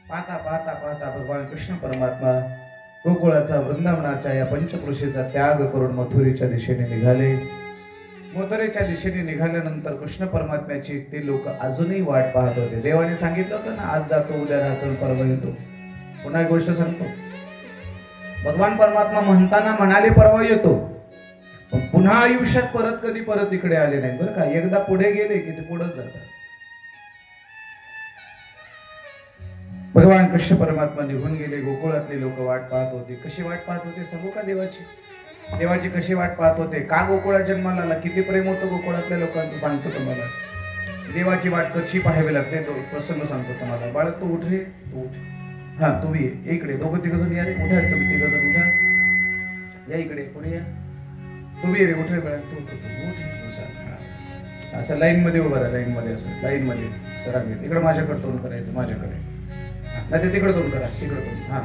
पाहता पाहता पाहता भगवान कृष्ण परमात्मा गोकुळाचा, वृंदावनाच्या या पंचक्रोशीचा त्याग करून मथुरेच्या दिशेने निघाले. मथुरेच्या दिशेने निघाल्यानंतर कृष्ण परमात्म्याची ते लोक अजूनही वाट पाहत होते. देवाने सांगितलं होतं ना, आज जातो, उद्या राहतो, परवा येतो. पुन्हा एक गोष्ट सांगतो, भगवान परमात्मा म्हणताना म्हणाले परवा येतो, पण पुन्हा आयुष्यात परत कधी परत इकडे आले नाही बरं का. एकदा पुढे गेले की ते पुढेच जातात. भगवान कृष्ण परमात्मा निघून गेले. गोकुळातले लोक वाट पाहत होते. कशी वाट पाहत होते सांगू का देवाची? देवाची कशी वाट पाहत होते? का गोकुळात जन्माला आला? किती प्रेम होतं गोकुळातल्या लोकांचं सांगतो तुम्हाला. देवाची वाट कशी पाहावी लागते तो प्रसंग सांगतो तुम्हाला. बाळक तू उठ रे, तू उठ. हा तू ये इकडे. दोघं तिघ जण या रे. उठा तुम्ही तिघ जण उठा. या इकडे पुढे या. तू ये रे, उठ रे बाळक. तू उठ. असं लाईन मध्ये उभं राहा. लाईन मध्ये असं लाईन मध्ये सरांनी इकडे माझ्याकडे तोंड करायचं. माझ्याकडे नाही ते तिकडे तोंड करा. तिकडे तोंड. हा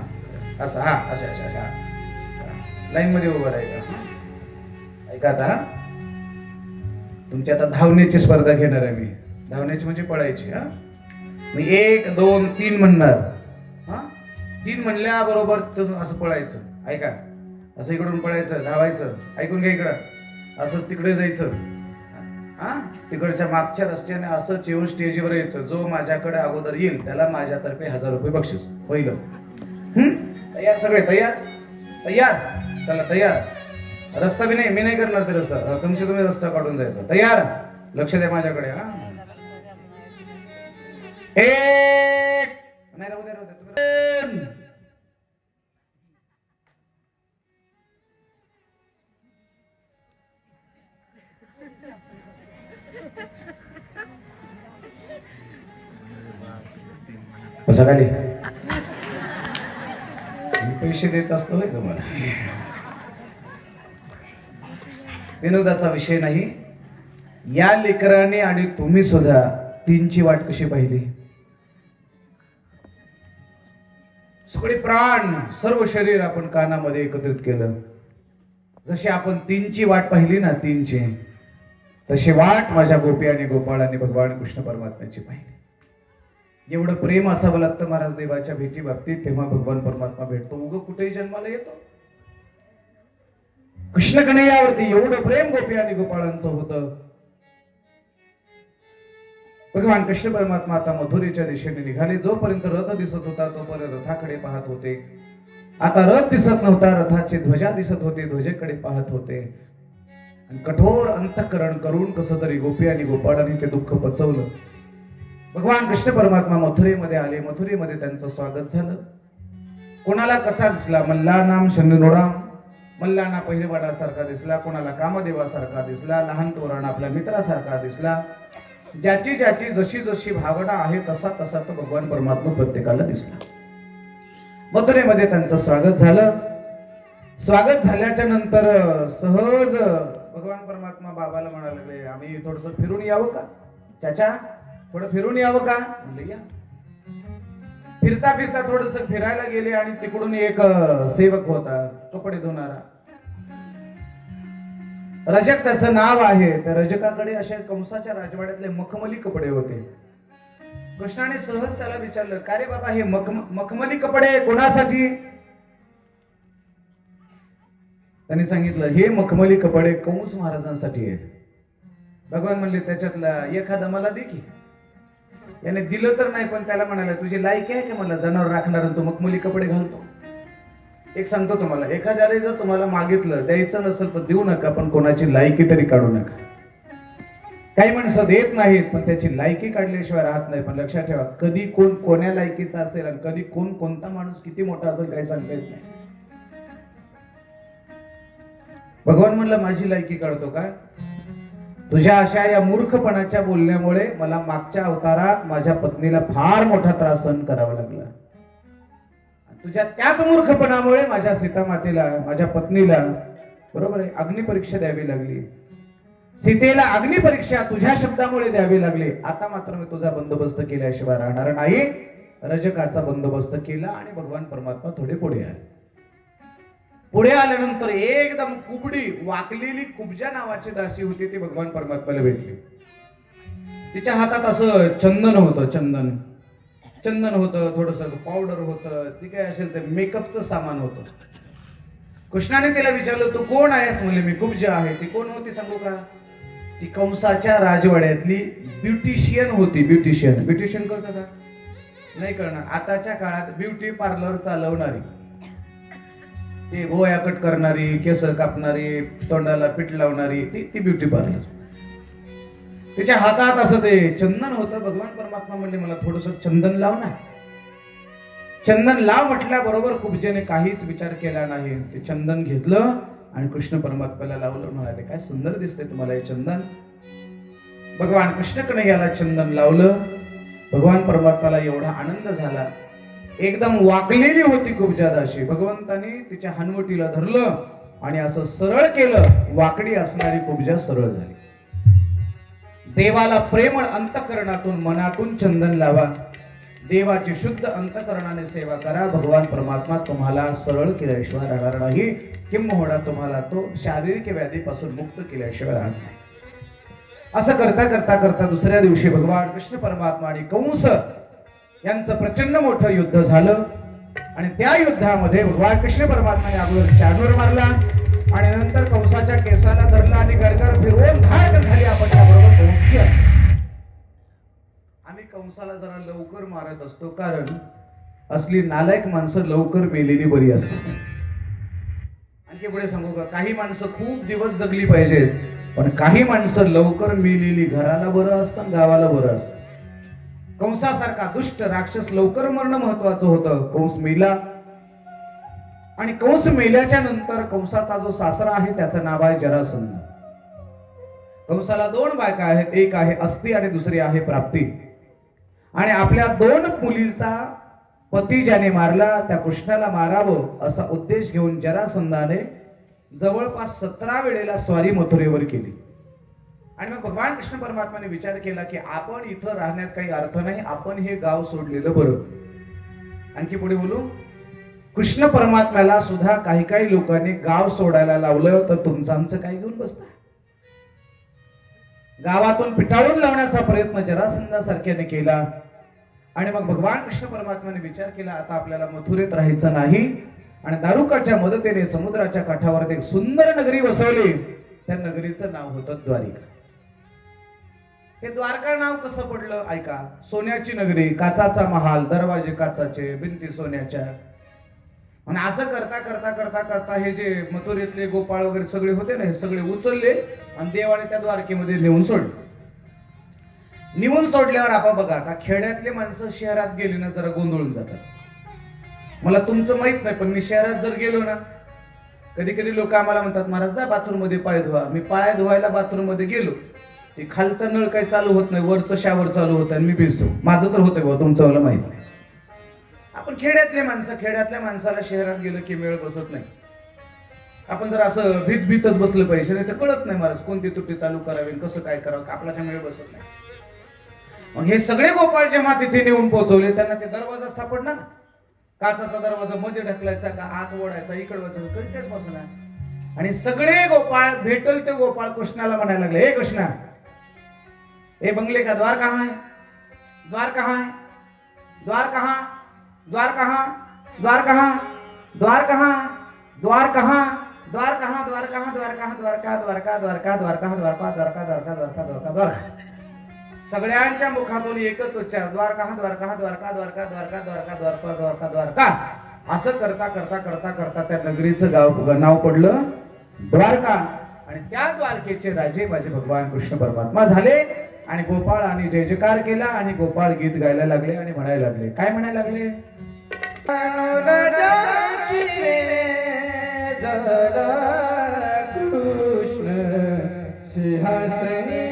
असं. हा असं असं असं. लाईन मध्ये उभं राहायचं. ऐका आता, तुमची आता धावण्याची स्पर्धा घेणार आहे मी. धावण्याची म्हणजे पळायची. हा मी 1 2 3 म्हणणार. हा 3 म्हणल्याबरोबर असं पळायचं. ऐका, असं इकडून पळायचं, धावायचं. ऐकून घ्या इकडं. असंच तिकडे जायचं. हा तिकडच्या मागच्या रस्त्याने असंच येऊन स्टेजवर यायचं. जो माझ्याकडे अगोदर येईल त्याला माझ्यातर्फे 1000 रुपये बक्षीस. पहिलं. तयार सगळे? तयार तयार. चला तयार. रस्ता बी नाही, मी नाही करणार ते रस्ता. तुम्ही रस्ता काढून जायचा. तयार? लक्ष द्या माझ्याकडे. हा एक नाही राहू द्या. बसा खाली. पैसे देत असतो नाही तुम्हाला. विनोदाचा विषय नाही. या लेकराने आणि तुम्ही सुद्धा 3ची वाट कशी पाहिली? सगळे प्राण, सर्व शरीर आपण कानामध्ये एकत्रित केलं. जशी आपण 3ची वाट पाहिली ना, 3ची, तशी वाट माझ्या गोपी आणि गोपाळांनी भगवान कृष्ण परमात्म्याची पाहिली. एवढं प्रेम असावं लागतं महाराज देवाच्या भेटी बाबतीत, तेव्हा भगवान परमात्मा भेटतो. उग कुठेही जन्माला येतो. कृष्ण कन्हैयावरती एवढं प्रेम गोपी आणि गोपाळांचं होतं. भगवान कृष्ण परमात्मा आता मथुरेच्या दिशेने निघाले. जोपर्यंत रथ दिसत होता तोपर्यंत रथाकडे पाहत होते. आता रथ दिसत नव्हता, रथाची ध्वजा दिसत होती, ध्वजेकडे पाहत होते. आणि कठोर अंतःकरण करून कसं तरी गोपी आणि गोपाळांनी ते दुःख पचवलं. भगवान कृष्ण परमात्मा मथुरेमध्ये आले. मथुरेमध्ये त्यांचं स्वागत झालं. कोणाला कसा दिसला? मल्लानाम शंदनोराम. मल्लांना पहिलेवाडासारखा दिसला, कोणाला कामदेवासारखा दिसला, लहान तोरणा आपल्या मित्रासारखा दिसला. ज्याची ज्याची जशी जशी भावना आहे तसा तसा तो भगवान परमात्मा प्रत्येकाला दिसला. मथुरेमध्ये त्यांचं स्वागत झालं. स्वागत झाल्याच्या नंतर सहज भगवान परमात्मा बाबाला म्हणाले, आम्ही थोडस फिरून यावं का चाचा? थोडं फिरून यावं का? म्हणले या. फिरता फिरता थोडस फिरायला गेले आणि तिकडून एक सेवक होता, कपडे धुणारा. रजक त्याचं नाव आहे. त्या रजकाकडे अशा कंसाच्या राजवाड्यातले मखमली कपडे होते. कृष्णाने सहज त्याला विचारलं, का रे बाबा हे मखमली कपडे कोणासाठी? त्यांनी सांगितलं, हे मखमली कपडे कंस महाराजांसाठी आहेत. भगवान म्हणले, त्याच्यातला एखादा मला दे की. याने दिलं तर नाही, पण त्याला म्हणाले, तुझी लायकी आहे का मला जनावर राखणार तू मखमली कपडे घालतो? एक सांगतो तुम्हाला, एखाद्याने जर तुम्हाला मागितलं, द्यायचं नसेल तर देऊ नका, पण कोणाची लायकी तरी काढू नका. काही माणसं देत नाहीत, पण त्याची लायकी काढल्याशिवाय राहत नाही. पण लक्षात ठेवा, कधी कोण कोण्या लायकीचा असेल आणि कधी कोण कोणता माणूस किती मोठा असेल काही सांगता येत नाही. भगवान म्हणलं, माझी लायकी काढतो का? तुझ्या अशा या मूर्खपणाच्या बोलण्यामुळे मला मागच्या अवतारात माझ्या पत्नीला फार मोठा त्रास सहन करावा लागला. तुझ्या त्याच मूर्खपणामुळे माझ्या सीतामातेला, माझ्या पत्नीला, बरोबर आहे, अग्निपरीक्षा द्यावी लागली. सीतेला अग्निपरीक्षा तुझ्या शब्दामुळे द्यावी लागली. आता मात्र मी तुझा बंदोबस्त केल्याशिवाय राहणार नाही. रजकाचा बंदोबस्त केला आणि भगवान परमात्मा थोडे पुढे आले. पुढे आल्यानंतर एकदम कुबडी, वाकलेली कुब्जा नावाची दासी होती, ती भगवान परमात्म्याला भेटली. तिच्या हातात असं चंदन होतं, चंदन होतं, थोडस पावडर होतं, ती काय असेल ते मेकअपचं सामान होतं. कृष्णाने तिला विचारलं, तू कोण आहेस? म्हणले, मी कुब्जा आहे. ती कोण होती सांगू का? ती कंसाच्या राजवाड्यातली ब्युटिशियन होती. ब्युटिशियन करतं का? नाही करणार. आताच्या काळात ब्युटी पार्लर चालवणारी. ती भोया कट करणारी, केस कापणारी, तोंडाला पीठ लावणारी, ती ब्युटी पार्लर. तिच्या हातात असं ते चंदन होतं. भगवान परमात्मा म्हणले मला थोडस चंदन लाव ना. चंदन लाव म्हटल्याबरोबर कुब्जेने काहीच विचार केला नाही. ते चंदन घेतलं आणि कृष्ण परमात्म्याला लावलं. म्हणाले काय सुंदर दिसतंय तुम्हाला हे चंदन. भगवान कृष्णकडे याला चंदन लावलं. भगवान परमात्म्याला एवढा आनंद झाला. एकदम वाकलेली होती कुब्जा दासी. भगवंतानी तिच्या हनवटीला धरलं आणि असं सरळ केलं. वाकडी असणारी कुब्जा सरळ झाली. देवाला प्रेमळ अंतःकरणातून मनातून चंदन लावा. देवाची शुद्ध अंतःकरणाने सेवा करा. भगवान परमात्मा तुम्हाला सरळ केल्याशिवाय राहणार नाही. किंबहुना तुम्हाला तो शारीरिक व्याधीपासून मुक्त केल्याशिवाय राहणार नाही. असं करता करता करता दुसऱ्या दिवशी भगवान कृष्ण परमात्मा आणि कंस यांचं प्रचंड मोठं युद्ध झालं. आणि त्या युद्धामध्ये भगवान कृष्ण परमात्माने अगोदर चाणूर मारला आणि नंतर कंसाच्या केसाला धरला आणि गरगर फिरवून धाड खाली आपण त्याबरोबर कंस केला. आम्ही कंसाला जरा लवकर मारत असतो, कारण असली नालायक माणसं लवकर मेलेली बरी असतात. आणखी पुढे सांगू का, काही माणसं खूप दिवस जगली पाहिजेत, पण काही माणसं लवकर मेलेली घराला बरं असतं, गावाला बरं असतं. कंसासारखा दुष्ट राक्षस लवकर मरणं महत्वाचं होतं. कंस मेला आणि कंस मेल्याच्या नंतर कंसाचा जो सासरा आहे त्याचं नाव आहे जरासंध. कंसाला 2 बायका आहेत. एक आहे अस्ती आणि दुसरी आहे प्राप्ती. आणि आपल्या 2 मुलींचा पती ज्याने मारला त्या कृष्णाला मारावं असा उद्देश घेऊन जरासंधाने जवळपास 17 वेळेला स्वारी मथुरेवर केली. आणि मग भगवान कृष्ण परमात्माने विचार केला की आपण इथं राहण्यात काही अर्थ नाही, आपण हे गाव सोडलेलं बरं. आणखी पुढे बोलू. कृष्ण परमात्म्याला सुद्धा काही काही लोकांनी गाव सोडायला लावलं, तर तुमचं आमचं काय घेऊन बसता. गावातून पिटाळून लावण्याचा प्रयत्न जरासंधासारख्याने केला. आणि मग भगवान कृष्ण परमात्म्याने विचार केला आता आपल्याला मथुरेत राहायचं नाही. आणि दारुकाच्या मदतीने समुद्राच्या काठावर एक सुंदर नगरी वसवली. त्या नगरीचं नाव होतं द्वारिका. हे द्वारका नाव कसं पडलं ऐका. सोन्याची नगरी, काचाचा महाल, दरवाजे काचाचे, भिंती सोन्याच्या. आणि असं करता करता करता करता हे जे मथुरेतले गोपाळ वगैरे सगळे होते ना, हे सगळे उचलले आणि देवाने त्या द्वारकेमध्ये नेऊन सोडले. नेऊन सोडल्यावर आपण बघा, आता खेड्यातले माणसं शहरात गेली ना जरा गोंधळून जातात. मला तुमचं माहित नाही, पण मी शहरात जर गेलो ना, कधी कधी लोक आम्हाला म्हणतात महाराज जा बाथरूम मध्ये पाय धुवा. मी पाय धुवायला बाथरूम मध्ये गेलो, ते खालचा नळ काही चालू होत नाही, वरचं शावर चालू होतं आणि मी भिजतो. माझं तर होतंय बाबा, तुमचं मला माहित नाही. आपण खेड्यातले माणसं, खेड्यातल्या माणसाला शहरात गेलं की वेळ बसत नाही. आपण जर असं भीतच बसलं पाहिजे नाही तर कळत नाही महाराज कोणती तुटी चालू करावी, कसं काय करावं, आपला काय वेळ बसत नाही. मग हे सगळे गोपाळ जेव्हा तिथे नेऊन पोहोचवले, त्यांना ते दरवाजा सापडला ना, काचाचा दरवाजा मध्ये ढकलायचा का आत ओढायचा, इकडे वाचायचं, कधीच बसणार. आणि सगळे गोपाळ भेटल ते गोपाळ कृष्णाला म्हणायला लागले, हे कृष्णा, ए बंगले का द्वार कहाँ है, द्वार कहाँ है, द्वार कहाँ, द्वार कहाँ, द्वार कहाँ, द्वार कहाँ, द्वार कहाँ, द्वार कहाँ, द्वार कहाँ, द्वार कहाँ, द्वारका द्वारका द्वारका द्वारका द्वारका द्वारका द्वारका द्वारका द्वारका द्वारका. सगळ्यांच्या मुखातून एकच उच्चार, द्वार कहाँ, द्वार कहाँ, द्वारका द्वारका द्वारका द्वारका द्वारका द्वारका द्वारका. असं करता करता करता करता त्या नगरीचं नाव पडलं द्वारका. आणि त्या द्वारकेचे राजे माझे भगवान कृष्ण परमात्मा झाले. आणि गोपाळ आणि जय जयकार केला आणि गोपाळ गीत गायला लागले आणि म्हणायला लागले. काय म्हणायला लागले. कृष्ण सिंहासनी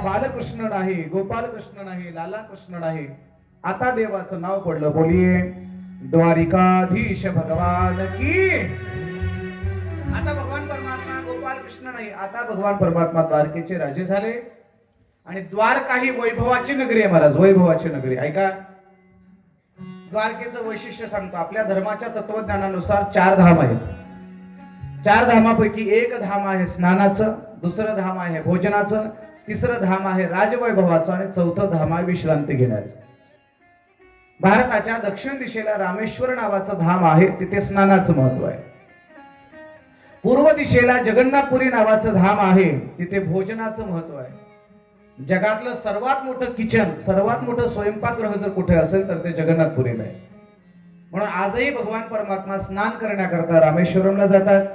बालकृष्ण नाही, गोपाल कृष्ण नाही, लाला कृष्ण नाही, आता देवाचं नाव पडलं. बोलिये द्वारिकाधीश भगवान की. आता भगवान परमात्मा गोपाल कृष्ण नाही, आता भगवान परमात्मा द्वारकेचे राजे झाले. आणि द्वारका ही वैभवाची नगरी आहे महाराज, वैभवाची नगरी. ऐका, द्वारकेचं वैशिष्ट्य सांगतो. आपल्या धर्माच्या तत्वज्ञानानुसार 4 धाम आहेत. 4 धामापैकी एक धाम आहे स्नानाचं, दुसरं धाम आहे भोजनाचं तिसरं धाम आहे राजवैभवाचं आणि चौथं धाम आहे विश्रांती घेण्याचं. भारताच्या दक्षिण दिशेला रामेश्वर नावाचं धाम आहे, तिथे स्नानाचं महत्व आहे. पूर्व दिशेला जगन्नाथपुरी नावाचं धाम आहे, तिथे भोजनाचं महत्व आहे. जगातलं सर्वात मोठं किचन, सर्वात मोठं स्वयंपाकगृह जर कुठे असेल तर ते जगन्नाथपुरीला आहे. म्हणून आजही भगवान परमात्मा स्नान करण्याकरता रामेश्वरमला जातात,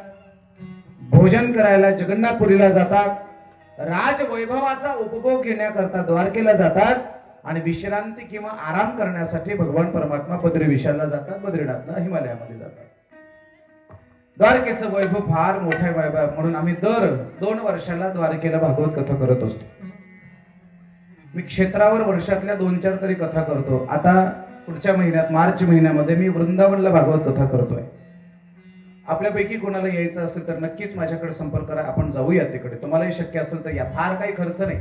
भोजन करायला जगन्नाथपुरीला जातात, राजवैभवाचा उपभोग घेण्याकरता द्वारकेला जातात आणि विश्रांती किंवा आराम करण्यासाठी भगवान परमात्मा बद्री विशालला जातात, बद्रीनाथला, हिमालयामध्ये जातात. द्वारकेचं वैभव फार मोठं आहे वैभव, म्हणून आम्ही दर 2 वर्षाला द्वारकेला भागवत कथा करत असतो. मी क्षेत्रावर वर्षातल्या 2-4 तरी कथा करतो. आता पुढच्या महिन्यात मार्च महिन्यामध्ये मी वृंदावनला भागवत कथा करतोय. आपल्यापैकी कोणाला यायचं असेल तर नक्कीच माझ्याकडे संपर्क करा, आपण जाऊया तिकडे. तुम्हालाही शक्य असेल तर या. फार काही खर्च नाही,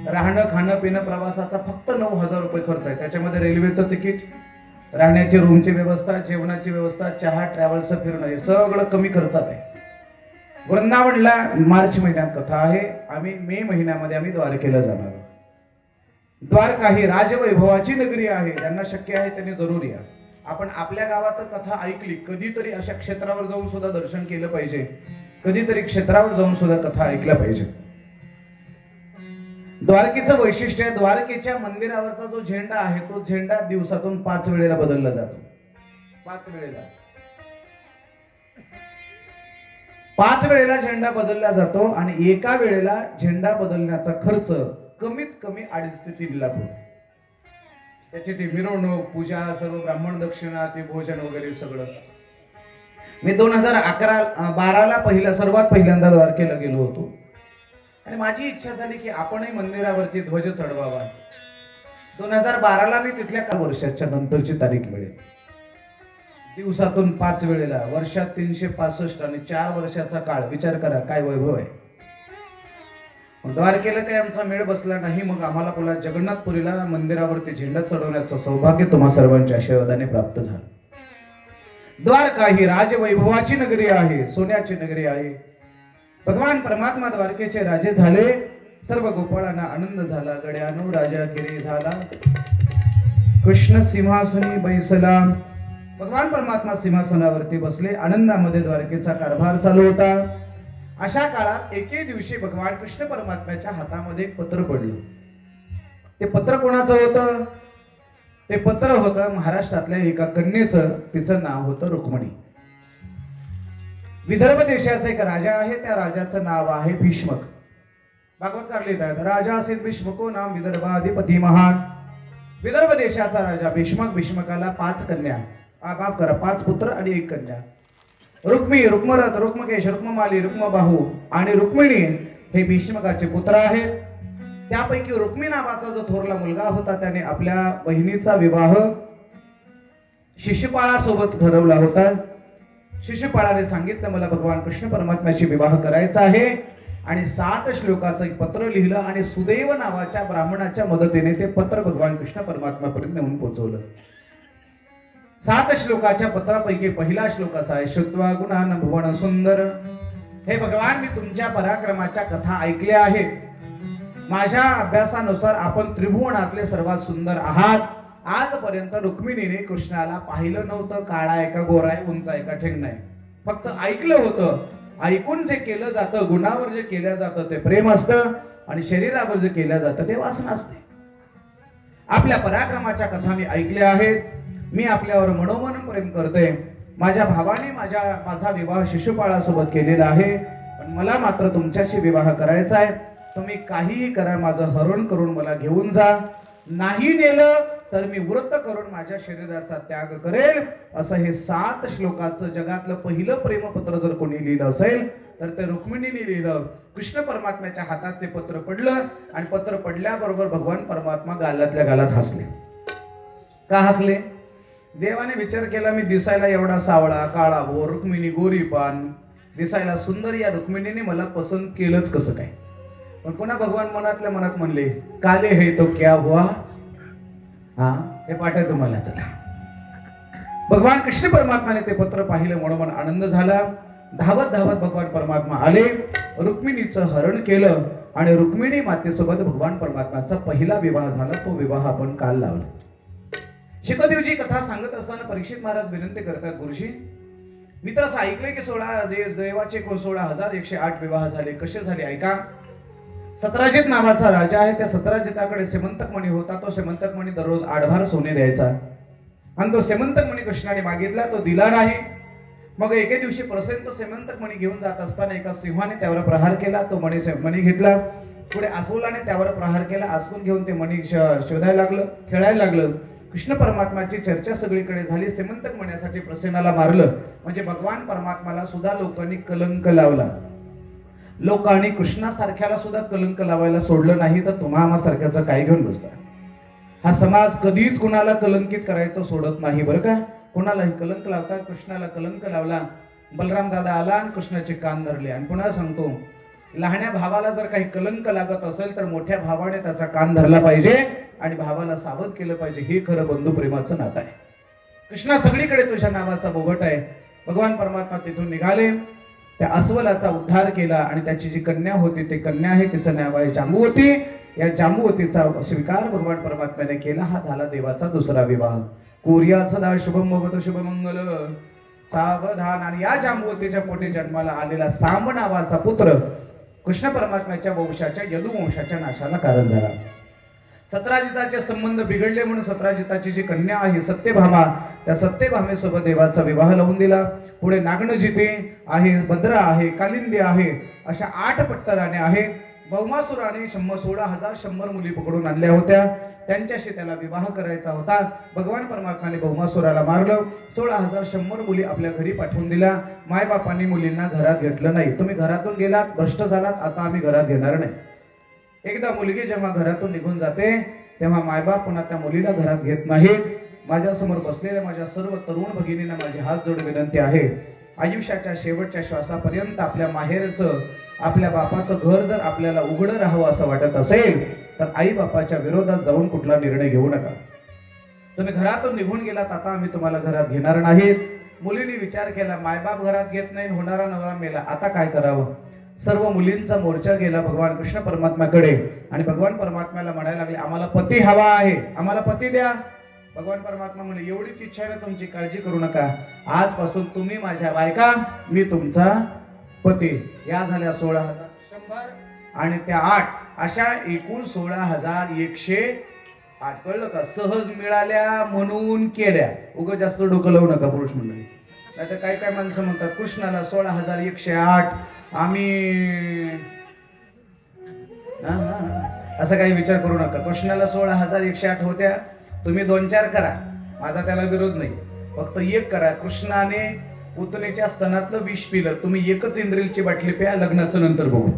राहणं खाणं पिणं प्रवासाचा फक्त 9,000 रुपये खर्च आहे. त्याच्यामध्ये रेल्वेचं तिकीट, राहण्याची रूमची व्यवस्था, जेवणाची व्यवस्था, चहा, ट्रॅव्हल्सचं फिरणं, हे सगळं कमी खर्चात आहे. वृंदावनला मार्च महिन्यात कथा आहे. आम्ही मे महिन्यामध्ये आम्ही द्वारकेला जाणार. द्वारका ही राजवैभवाची नगरी आहे. ज्यांना शक्य आहे त्यांनी जरूर या. आपण आपल्या गावात कथा ऐकली, कधीतरी अशा क्षेत्रावर जाऊन सुद्धा दर्शन केलं पाहिजे, कधीतरी क्षेत्रावर जाऊन सुद्धा कथा ऐकल्या पाहिजे. द्वारकेचं वैशिष्ट्य आहे, द्वारकेच्या मंदिरावरचा जो झेंडा आहे तो झेंडा दिवसातून 5 वेळेला बदलला जातो. 5 वेळेला 5 वेळेला झेंडा बदलला जातो आणि एका वेळेला झेंडा बदलण्याचा खर्च कमीत कमी 2.5 ते 3 लाख रुपये. त्याची ती मिरवणूक, पूजा, सर्व ब्राह्मण दक्षिणा, ते भोजन वगैरे सगळं. मी 2011-12ला सर्वात पहिल्यांदा द्वारकेला गेलो होतो आणि माझी इच्छा झाली की आपणही मंदिरावरती ध्वज चढवावा. 2012ला मी तिथल्या वर्षाच्या नंतरची तारीख मिळेल. दिवसातून 5 वेळेला, वर्षात 365 आणि 4 वर्षाचा काळ. विचार करा काय वैभव आहे. द्वारकेला काही आमचा मेळ बसला नाही, मग आम्हाला पुन्हा जगन्नाथपुरीला मंदिरावरती झेंडा चढवण्याचं सौभाग्य तुम्हा सर्वांच्या आशीर्वादाने प्राप्त झालं. द्वारका ही राजवैभवाची नगरी आहे, सोन्याची नगरी आहे. भगवान परमात्मा द्वारकेचे राजे झाले. सर्व गोपाळांना आनंद झाला. गड्यानो राजा किरी झाला, कृष्ण सिंहासनी बैसला. भगवान परमात्मा सिंहासनावरती बसले. आनंदामध्ये द्वारकेचा कारभार चालू होता. अशा काळात एके दिवशी भगवान कृष्ण परमात्म्याच्या हातामध्ये एक पत्र पडलं. ते पत्र कोणाचं होतं? ते पत्र होतं महाराष्ट्रातल्या एका कन्येचं. तिचं नाव होतं रुक्मिणी. विदर्भ देशाचा एक राजा आहे, त्या राजाचं नाव आहे भीष्मक. भागवतकार लिहितात, राजा असेल भीष्मको नाम विदर्भाधिपती महान. विदर्भ देशाचा राजा भीष्मक. भीष्मकाला 5 कन्या, माफ करा 5 पुत्र आणि 1 कन्या. रुक्मी, रुक्मरथ, रुक्मकेश, रुक्ममाली, रुक्मबाहू आणि रुक्मिणी हे भीष्मकाचे पुत्र आहेत. त्यापैकी रुक्मी नावाचा जो थोरला मुलगा होता त्याने आपल्या बहिणीचा विवाह शिशुपाळासोबत ठरवला होता. शिशुपाळाने सांगितलं मला भगवान कृष्ण परमात्म्याशी विवाह करायचा आहे आणि 7 श्लोकाचं एक पत्र लिहिलं आणि सुदैव नावाच्या ब्राह्मणाच्या मदतीने ते पत्र भगवान कृष्ण परमात्म्यापर्यंत नेऊन पोहोचवलं. 7 श्लोकाच्या पत्रापैकी पहिला श्लोक असा आहे, श्रुत्वा गुणान भुवन सुंदर. हे भगवान, मी तुमच्या पराक्रमाच्या कथा ऐकल्या आहेत. माझ्या अभ्यासानुसार आपण त्रिभुवनातले सर्वात सुंदर आहात. आजपर्यंत रुक्मिणीने कृष्णाला पाहिलं नव्हतं. काळा आहे का, गोरा आहे, उंच आहे का, ठेंगणा आहे, फक्त ऐकलं होतं. ऐकून जे केलं जातं, गुणावर जे केलं जातं ते प्रेम असतं आणि शरीरावर जे केलं जातं ते वासना असते. आपल्या पराक्रमाच्या कथा मी ऐकल्या आहेत. मी आपल्यावर मनोमन प्रेम करते. माझ्या भावाने माझा विवाह शिशुपाळासोबत केलेला आहे, पण मला मात्र तुमच्याशी विवाह करायचा आहे. तुम्ही काहीही करा, माझं हरण करून मला घेऊन जा. नाही नेलं तर मी व्रत करून माझ्या शरीराचा त्याग करेल. असं हे 7 श्लोकाचं जगातलं पहिलं प्रेमपत्र जर कोणी लिहिलं असेल तर ते रुक्मिणीने लिहिलं. कृष्ण परमात्म्याच्या हातात ते पत्र पडलं आणि पत्र पडल्याबरोबर भगवान परमात्मा गालातल्या गालात हसले. का हसले? देवाने विचार केला, मी दिसायला एवढा सावळा, काळा भोर, रुक्मिणी गोरीपान, दिसायला सुंदर या रुक्मिणीने मला पसंत केलंच कसं काय? पण पुन्हा भगवान मनातल्या मनात म्हणले, काले है तो क्या हुआ. हा, हे पाठ आहे तुम्हाला. चला, भगवान कृष्ण परमात्माने ते पत्र पाहिलं, म्हणून आनंद झाला. धावत धावत भगवान परमात्मा आले, रुक्मिणीचं हरण केलं आणि रुक्मिणी मातेसोबत भगवान परमात्म्याचा पहिला विवाह झाला. तो विवाह आपण काल लावला. शुकदेवजी कथा सांगत असताना परीक्षित महाराज विनंती करतात, गुरुजी मी तर असं ऐकलंय की देवाचे 16,108 विवाह झाले. कसे झाले ऐका. सतराजित नावाचा राजा आहे. त्या सतराजिताकडे सेमंतक मणी होता. तो सेमंतक मणी दररोज 8 भार सोने द्यायचा आणि तो सेमंतक मणी कृष्णाने मागितला, तो दिला नाही. मग एके दिवशी प्रसेन तो सेमंतक मणी घेऊन जात असताना एका सिंहाने त्यावर प्रहार केला. तो मणी घेतला. पुढे अस्वलाने त्यावर प्रहार केला. अस्वल घेऊन ते मणी शोधायला लागलं, खेळायला लागलं. कृष्ण परमात्माची चर्चा सगळीकडे झाली. सेमंतक मण्यासाठी प्रसेनाला मारलं. म्हणजे भगवान परमात्माला सुद्धा लोकांनी कलंक लावला. लोकांनी कृष्णासारख्याला सुद्धा कलंक लावायला सोडलं नाही, तर तुम्हा आम्हा सारख्याचं काय घेऊन बसता. हा समाज कधीच कुणाला कलंकित करायचं सोडत नाही बरं का. कोणालाही कलंक लावतात. कृष्णाला कलंक लावला. बलराम दादा आला आणि कृष्णाचे कान धरले. आणि पुन्हा सांगतो, लहान्या भावाला जर काही कलंक लागत असेल तर मोठ्या भावाने त्याचा कान धरला पाहिजे आणि भावाला सावध केलं पाहिजे. हे खरं बंधू प्रेमाचं नातं आहे. कृष्णा सगळीकडे तुझ्या नावाचा बोबट आहे. भगवान परमात्मा तिथून निघाले. त्या अस्वलाचा उद्धार केला आणि त्याची जी कन्या होती ती कन्या आहे, तिचं नाव आहे जांबुवती. या जांबुवतीचा स्वीकार भगवान परमात्म्याने केला. हा झाला देवाचा दुसरा विवाह. कोरिया सदा शुभम भवतु शुभमंगल सावधान. आणि या जांबुवतीच्या पोटी जन्माला आलेला सांब नावाचा पुत्र कृष्ण परमात्म्याच्या वंशाच्या यदुवंशाच्या नाशाला कारण झाला. सतराजिताचे संबंध बिघडले म्हणून सतराजिताची जी कन्या आहे सत्यभामा, त्या सत्यभामेसोबत देवाचा विवाह लावून दिला. पुढे नागनजिते आहे, भद्रा आहे, कालिंदी आहे, अशा 8 पट्टराने आहे. भौमासुराने 16,100 मुली पकडून आणल्या होत्या. त्यांच्याशी त्याला विवाह करायचा होता. भगवान परमात्माने भौमासुराला मारलं. 16,100 मुली आपल्या घरी पाठवून दिल्या. मायबापांनी मुलींना घरात घेतलं नाही. तुम्ही घरातून गेलात, भ्रष्ट झालात, आता आम्ही घरात घेणार नाही. एकदा मुलगी जेव्हा घरातून निघून जाते तेव्हा मायबाप पुन्हा त्या मुलीला घरात घेत नाहीत. माझ्या समोर बसलेल्या माझ्या सर्व तरुण भगिनींना माझी हात जोडून विनंती आहे, आयुष्याच्या शेवटच्या श्वासापर्यंत आपल्या माहेरचं, आपल्या बापाचं घर जर आपल्याला उघडं राहावं असं वाटत असेल तर आई बापाच्या विरोधात जाऊन कुठला निर्णय घेऊ नका. तुम्ही घरातून निघून गेलात, आता आम्ही तुम्हाला घरात घेणार नाहीत. मुलीने विचार केला, मायबाप घरात घेत नाही, होणारा नवरा मेला, आता काय करावं. सर्व मुलींचा मोर्चा गेला भगवान कृष्ण परमात्म्याकडे आणि भगवान परमात्म्याला म्हणायला लागले, आम्हाला पती हवा आहे, आम्हाला पती द्या. भगवान परमात्मा म्हणे, एवढीच इच्छा आहे ना तुमची, काळजी करू नका. आजपासून तुम्ही माझ्या बायका, मी तुमचा पती. या झाल्या 16,100 आणि त्या 8 अशा एकूण 16,108. कळलं का. सहज मिळाल्या म्हणून केल्या. उगाच जास्त डोकं लावू नका पुरुष मंडळी. नाहीतर काही काय माणसं म्हणतात कृष्णाला 16,108 आम्ही असं काही विचार करू नका. कृष्णाला 16,108 होत्या, तुम्ही 2-4 करा, माझा त्याला विरोध नाही. फक्त 1 करा. कृष्णाने पुतनेच्या स्तनातलं विष पिलं, तुम्ही 1च इंद्रिलची बाटली प्या, लग्नाचं नंतर बघू.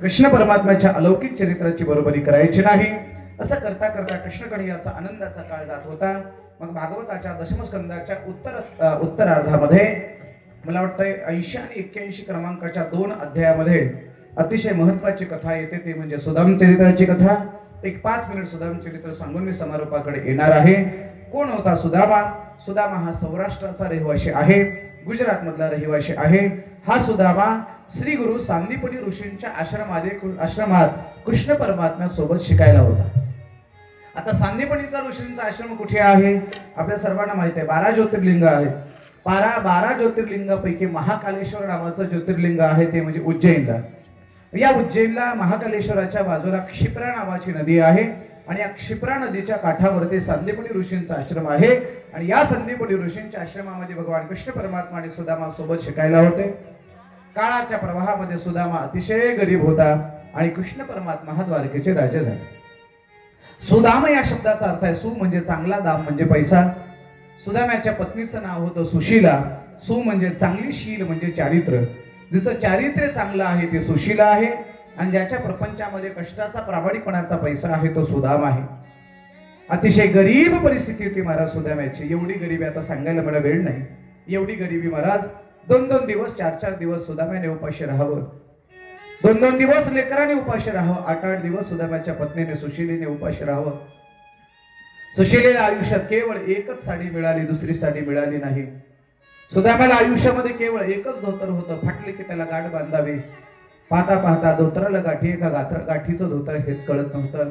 कृष्ण परमात्म्याच्या अलौकिक चरित्राची बरोबरी करायची नाही. असं करता करता कृष्णकडे याचा आनंदाचा काळ जात होता. मग भागवताच्या दशमस्कंदाच्या उत्तरार्धामध्ये मला वाटतंय 80 आणि 81 क्रमांकाच्या 2 अध्यायामध्ये अतिशय महत्वाची कथा येते, ती म्हणजे सुदाम चरित्राची कथा. एक 5 मिनिट सुदाम चरित्र सांगून मी समारोपाकडे येणार आहे. कोण होता सुदामा. सुदामा हा सौराष्ट्राचा रहिवासी आहे, गुजरात मधला रहिवासी आहे. हा सुदामा श्री गुरु सांदीपनी ऋषींच्या आश्रमात कृष्ण परमात्म्या सोबत शिकायला होता. आता सांदीपनीचा ऋषींचा आश्रम कुठे आहे आपल्या सर्वांना माहित आहे. 12 ज्योतिर्लिंग आहेत. 12 ज्योतिर्लिंगापैकी महाकालेश्वर नावाचं ज्योतिर्लिंग आहे, ते म्हणजे उज्जैनला. या उज्जैनला महाकालेश्वराच्या बाजूला क्षिप्रा नावाची नदी आहे आणि या क्षिप्रा नदीच्या काठावरती सांदीपनी ऋषींचा आश्रम आहे. आणि या सांदीपनी ऋषींच्या आश्रमामध्ये भगवान कृष्ण परमात्मा आणि सुदामा सोबत शिकायला होते. काळाच्या प्रवाहामध्ये सुदामा अतिशय गरीब होता आणि कृष्ण परमात्मा हा द्वारकेचे राजे झाले. सुदाम या शब्दाचा अर्थ आहे सु म्हणजे चांगला, दाम म्हणजे पैसा. सुदाम्याच्या पत्नीचं नाव होतं सुशीला. सु म्हणजे चांगली, शील म्हणजे चारित्र्य. जिचं चारित्र्य चांगलं आहे ते सुशीला आहे आणि ज्याच्या प्रपंचामध्ये कष्टाचा, प्रामाणिकपणाचा पैसा आहे तो सुदाम आहे. अतिशय गरीब परिस्थिती होती महाराज सुदाम्याची. एवढी गरिबी आता सांगायला मला वेळ नाही. एवढी गरिबी महाराज 2-2 दिवस, 4-4 दिवस सुदाम्याने उपाशी राहावं. 2-2 दिवस लेकराने उपाशी राहावं. 8-8 दिवस सुदाम्याच्या पत्नीने सुशीलेने उपाशी राहावं. सुशीलेला आयुष्यात केवळ एकच साडी मिळाली, दुसरी साडी मिळाली नाही. सुदाम्याला आयुष्यामध्ये केवळ एकच धोतर होतं, फाटले की त्याला गाठ बांधावे. पाहता पाहता धोत्राला गाठी का गाठीचं धोतर हेच कळत नव्हतं.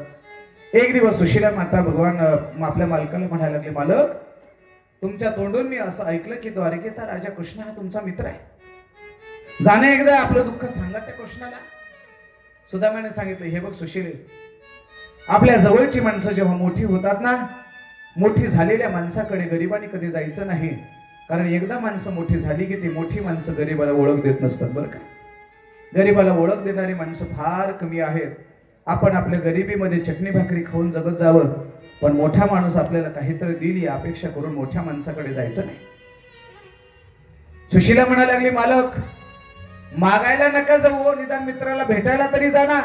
एक दिवस सुशीला माता भगवान आपल्या मालकाला म्हणायला लागले, मालक, तुमच्या तोंडून मी असं ऐकलं की द्वारकेचा राजा कृष्ण हा तुमचा मित्र आहे. जाणे एकदा आपलं दुःख सांगा त्या कृष्णाला. सुदामाने सांगितलं, हे बघ सुशीले, आपल्या जवळची माणसं जेव्हा मोठी होतात ना, मोठी झालेल्या माणसाकडे गरिबांनी कधी जायचं नाही. कारण एकदा माणसं मोठी झाली की ती मोठी माणसं गरिबाला ओळख देत नसतात बरं का. गरिबाला ओळख देणारी माणसं फार कमी आहेत. आपण आपल्या गरिबीमध्ये चटणी भाकरी खाऊन जगत जावं, पण मोठा माणूस आपल्याला काहीतरी देईल या अपेक्षा करून मोठ्या माणसाकडे जायचं नाही. सुशीला म्हणायला लागली, मालक, मागायला नका जाऊ, निदान मित्राला भेटायला तरी जा ना.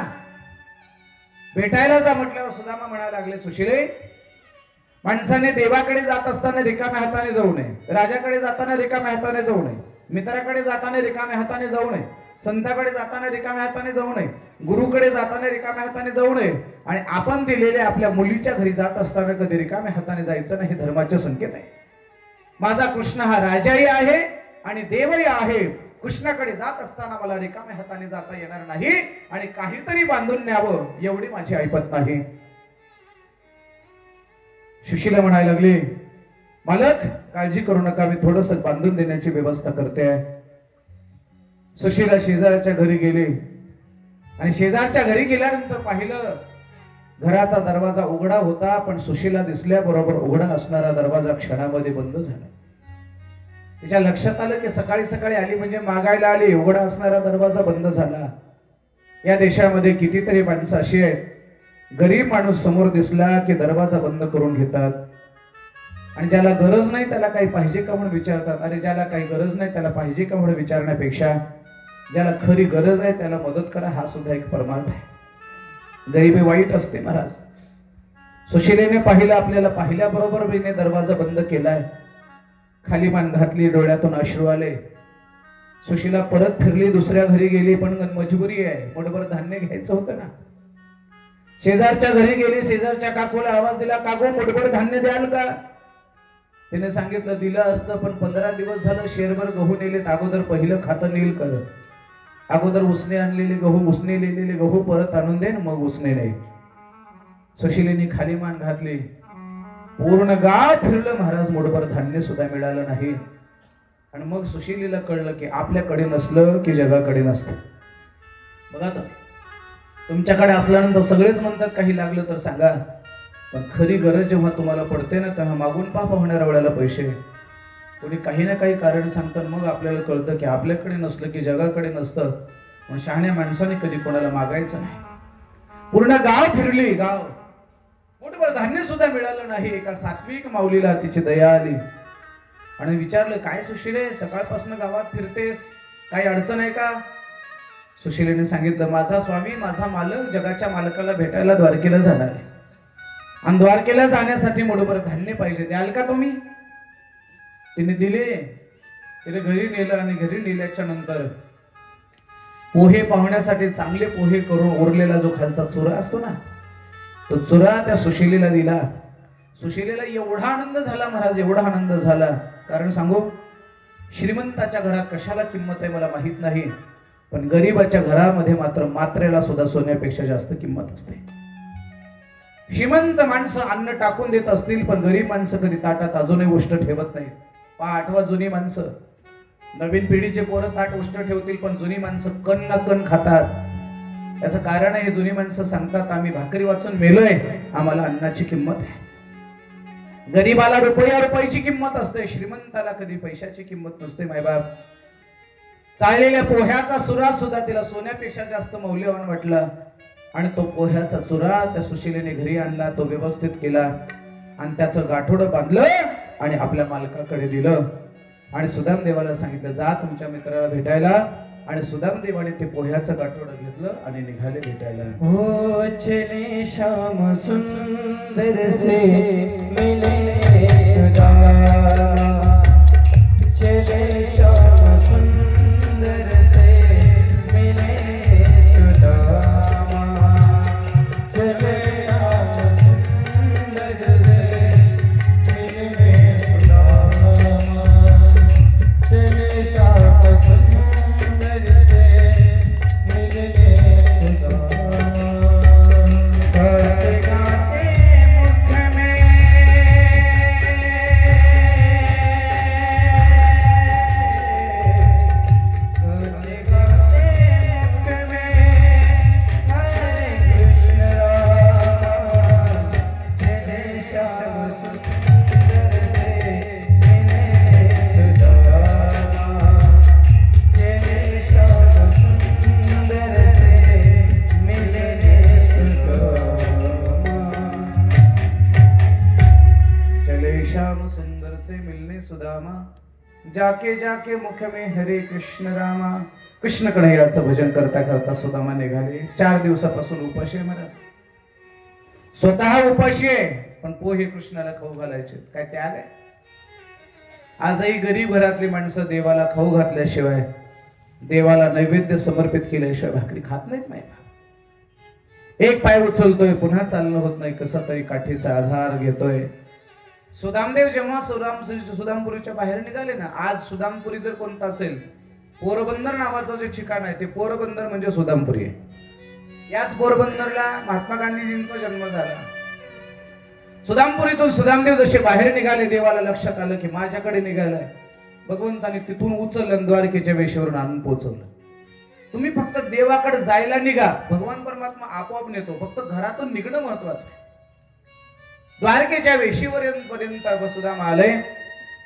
भेटायला जा म्हटल्यावर सुदामा म्हणायला लागले, सुशीले, माणसाने देवाकडे जात असताना रिकाम्या हाताने जाऊ नये, राजाकडे जाताना रिकाम्या हाताने जाऊ नये, मित्राकडे जाताना रिकाम्या हाताने जाऊ नये, संताकडे जाताना रिकाम्या हाताने जाऊ नये, गुरुकडे जाताना रिकाम्या हाताने जाऊ नये, आणि आपण दिलेल्या आपल्या मुलीच्या घरी जात असताना कधी रिकाम्या हाताने जायचं नाही. हे धर्माचे संकेत आहे. माझा कृष्ण हा राजाही आहे आणि देवही आहे. कृष्णाकडे जात असताना मला रिकाम्या हाताने जाता येणार नाही आणि काहीतरी बांधून न्यावं एवढी माझी ऐपत नाही. सुशीला म्हणायला लागली, मालक, काळजी करू नका, मी थोडस बांधून देण्याची व्यवस्था करते. सुशीला शेजारच्या घरी गेली आणि शेजारच्या घरी गेल्यानंतर पाहिलं घराचा दरवाजा उघडा होता, पण सुशीला दिसल्याबरोबर उघडा असणारा दरवाजा क्षणामध्ये बंद झाला. तिच्या लक्षात आलं की सकाळी सकाळी आली म्हणजे मागायला आली, उघडा असणारा दरवाजा बंद झाला. या देशामध्ये कितीतरी माणसं अशी आहेत, गरीब माणूस समोर दिसला की दरवाजा बंद करून घेतात आणि ज्याला गरज नाही त्याला काही पाहिजे का म्हणून विचारतात. अरे, ज्याला काही गरज नाही त्याला पाहिजे का म्हणून विचारण्यापेक्षा ज्याला खरी गरज आहे त्याला मदत करा, हा सुद्धा एक परमार्थ आहे. गरिबी वाईट असते महाराज. सुशीलेने पाहिलं, आपल्याला पाहिल्याबरोबर मीने दरवाजा बंद केलाय. खाली मान घातली, डोळ्यातून अश्रू आले. सुशीला परत फिरली, दुसऱ्या घरी गेली, पण मजबुरी आहे, पोटभर धान्य घ्यायचं होतं ना. शेजारच्या घरी गेली, शेजारच्या काकूला आवाज दिला, काकू, पोटभर धान्य द्याल का? तिने सांगितलं, दिलं असतं, पण 15 दिवस झालं शेरभर गहू नेलेत. अगोदर पहिलं खातं नील कर, अगोदर उसने आणलेले गहू, उसने लिहिलेले गहू परत आणून दे, मग उसने नाही. सुशीलेने खाली मान घातली, पूर्ण गाव फिरलं महाराज, मोठभर धान्य सुद्धा मिळालं नाही. आणि मग सुशीलेला कळलं की आपल्याकडे नसलं की जगाकडे नसतं. बघा आता, तुमच्याकडे असल्यानंतर सगळेच म्हणतात काही लागलं तर सांगा, पण खरी गरज जेव्हा तुम्हाला पडते ना, तेव्हा मागून पापा होणाऱ्या वेळेला पैसे कोणी काही ना काही कारण सांगतात. मग आपल्याला कळतं की आपल्याकडे नसलं की जगाकडे नसतं. पण शहाण्या माणसाने कधी कोणाला मागायचं नाही. पूर्ण गाव फिरली, गाव पोटभर धान्य सुद्धा मिळालं नाही. एका सात्विक माऊलीला तिची दया आली आणि विचारलं, काय सुशीले, सकाळपासून गावात फिरतेस, काही अडचण आहे का? सुशीलेने सांगितलं, माझा स्वामी, माझा मालक जगाच्या मालकाला भेटायला द्वारकेला जाणार आहे आणि द्वारकेला जाण्यासाठी मोठभर धान्य पाहिजे, द्याल का तुम्ही? तिने दिले. तिने घरी नेलं आणि घरी नेल्याच्या नंतर पोहे पाहुण्यासाठी चांगले पोहे करून उरलेला जो खालचा चुरा असतो ना, तो चुरा त्या सुशीलेला दिला. सुशीलेला एवढा आनंद झाला महाराज, एवढा आनंद झाला. कारण सांगू, श्रीमंताच्या घरात कशाला किंमत आहे मला माहित नाही, पण गरीबाच्या घरामध्ये मात्र मात्रेला सुद्धा सोन्यापेक्षा जास्त किंमत असते. श्रीमंत माणसं अन्न टाकून देत असतील, पण गरीब माणसं कधी ताटात अजूनही उष्ट ठेवत नाहीत. आठवा जुनी माणसं, नवीन पिढीचे पोरं ताट उष्ट ठेवतील, पण जुनी माणसं कण ना कण खातात. याचं कारण आहे, जुनी माणसं सांगतात, आम्ही भाकरी वाचून मेलोय, आम्हाला अन्नाची किंमत आहे. गरीबाला रुपयाची किंमत असते, श्रीमंताला कधी पैशाची किंमत नसते. मायबाप, चाळलेल्या पोह्याचा सुरा सुद्धा तिला सोन्यापेक्षा जास्त मौल्यवान वाटला आणि तो पोह्याचा चुरा त्या सुशीलेने घरी आणला, तो व्यवस्थित केला आणि त्याचं गाठोडं बांधलं आणि आपल्या मालकाकडे दिलं. आणि सुदामदेवाला सांगितलं, जा तुमच्या मित्राला भेटायला. आणि सुदामदेवाने ते पोह्याचं गाठोडं घेतलं आणि निघाले भेटायला. हो चले श्याम सुंदर से मिले सदा, चले श्याम सुंदर से मिले सुदामा, चले श्याम सुंदर से मिले सुदामा, चले श्याम सुंदर से मिले श्याम सुंदर से मिले सुदामा तेरे श्याम सुंदर से मिले सुदामा चले श्याम सुंदर से मिलने सुदामा जाके जाके मुख में हरे कृष्ण रामा. कृष्ण कन्हैयाचं भजन करता करता सुदामा निघाले. 4 दिवसापासून उपाशी आहे महाराज. स्वतः उपाशी आहे पण पोहे कृष्णाला खाऊ घालायचे. काय त्याग आहे. आजही गरीब घरातली माणसं देवाला खाऊ घातल्याशिवाय, देवाला नैवेद्य समर्पित केल्याशिवाय भाकरी खात नाहीत. माहिती एक पाय उचलतोय पुन्हा चालणं होत नाही, कसा तरी काठीचा आधार घेतोय. सुदामदेव जेव्हा सुदामपुरीच्या बाहेर निघाले ना, आज सुदामपुरी जर कोणता असेल, पोरबंदर नावाचं जे ठिकाण आहे ते पोरबंदर म्हणजे सुदामपुरी आहे. याच पोरबंदरला महात्मा गांधीजींचा जन्म झाला. सुदामपुरीतून सुदामदेव जसे बाहेर निघाले, देवाला लक्षात आलं की माझ्याकडे निघालाय. भगवंताने तिथून उचललं, द्वारकेच्या वेशीवरून आणून पोहोचवलं. तुम्ही फक्त देवाकडे जायला निघा, भगवान परमात्मा आपोआप नेतो. फक्त घरातून निघणं महत्वाचं आहे. द्वारकेच्या वेशीवरपर्यंत सुदामा आले.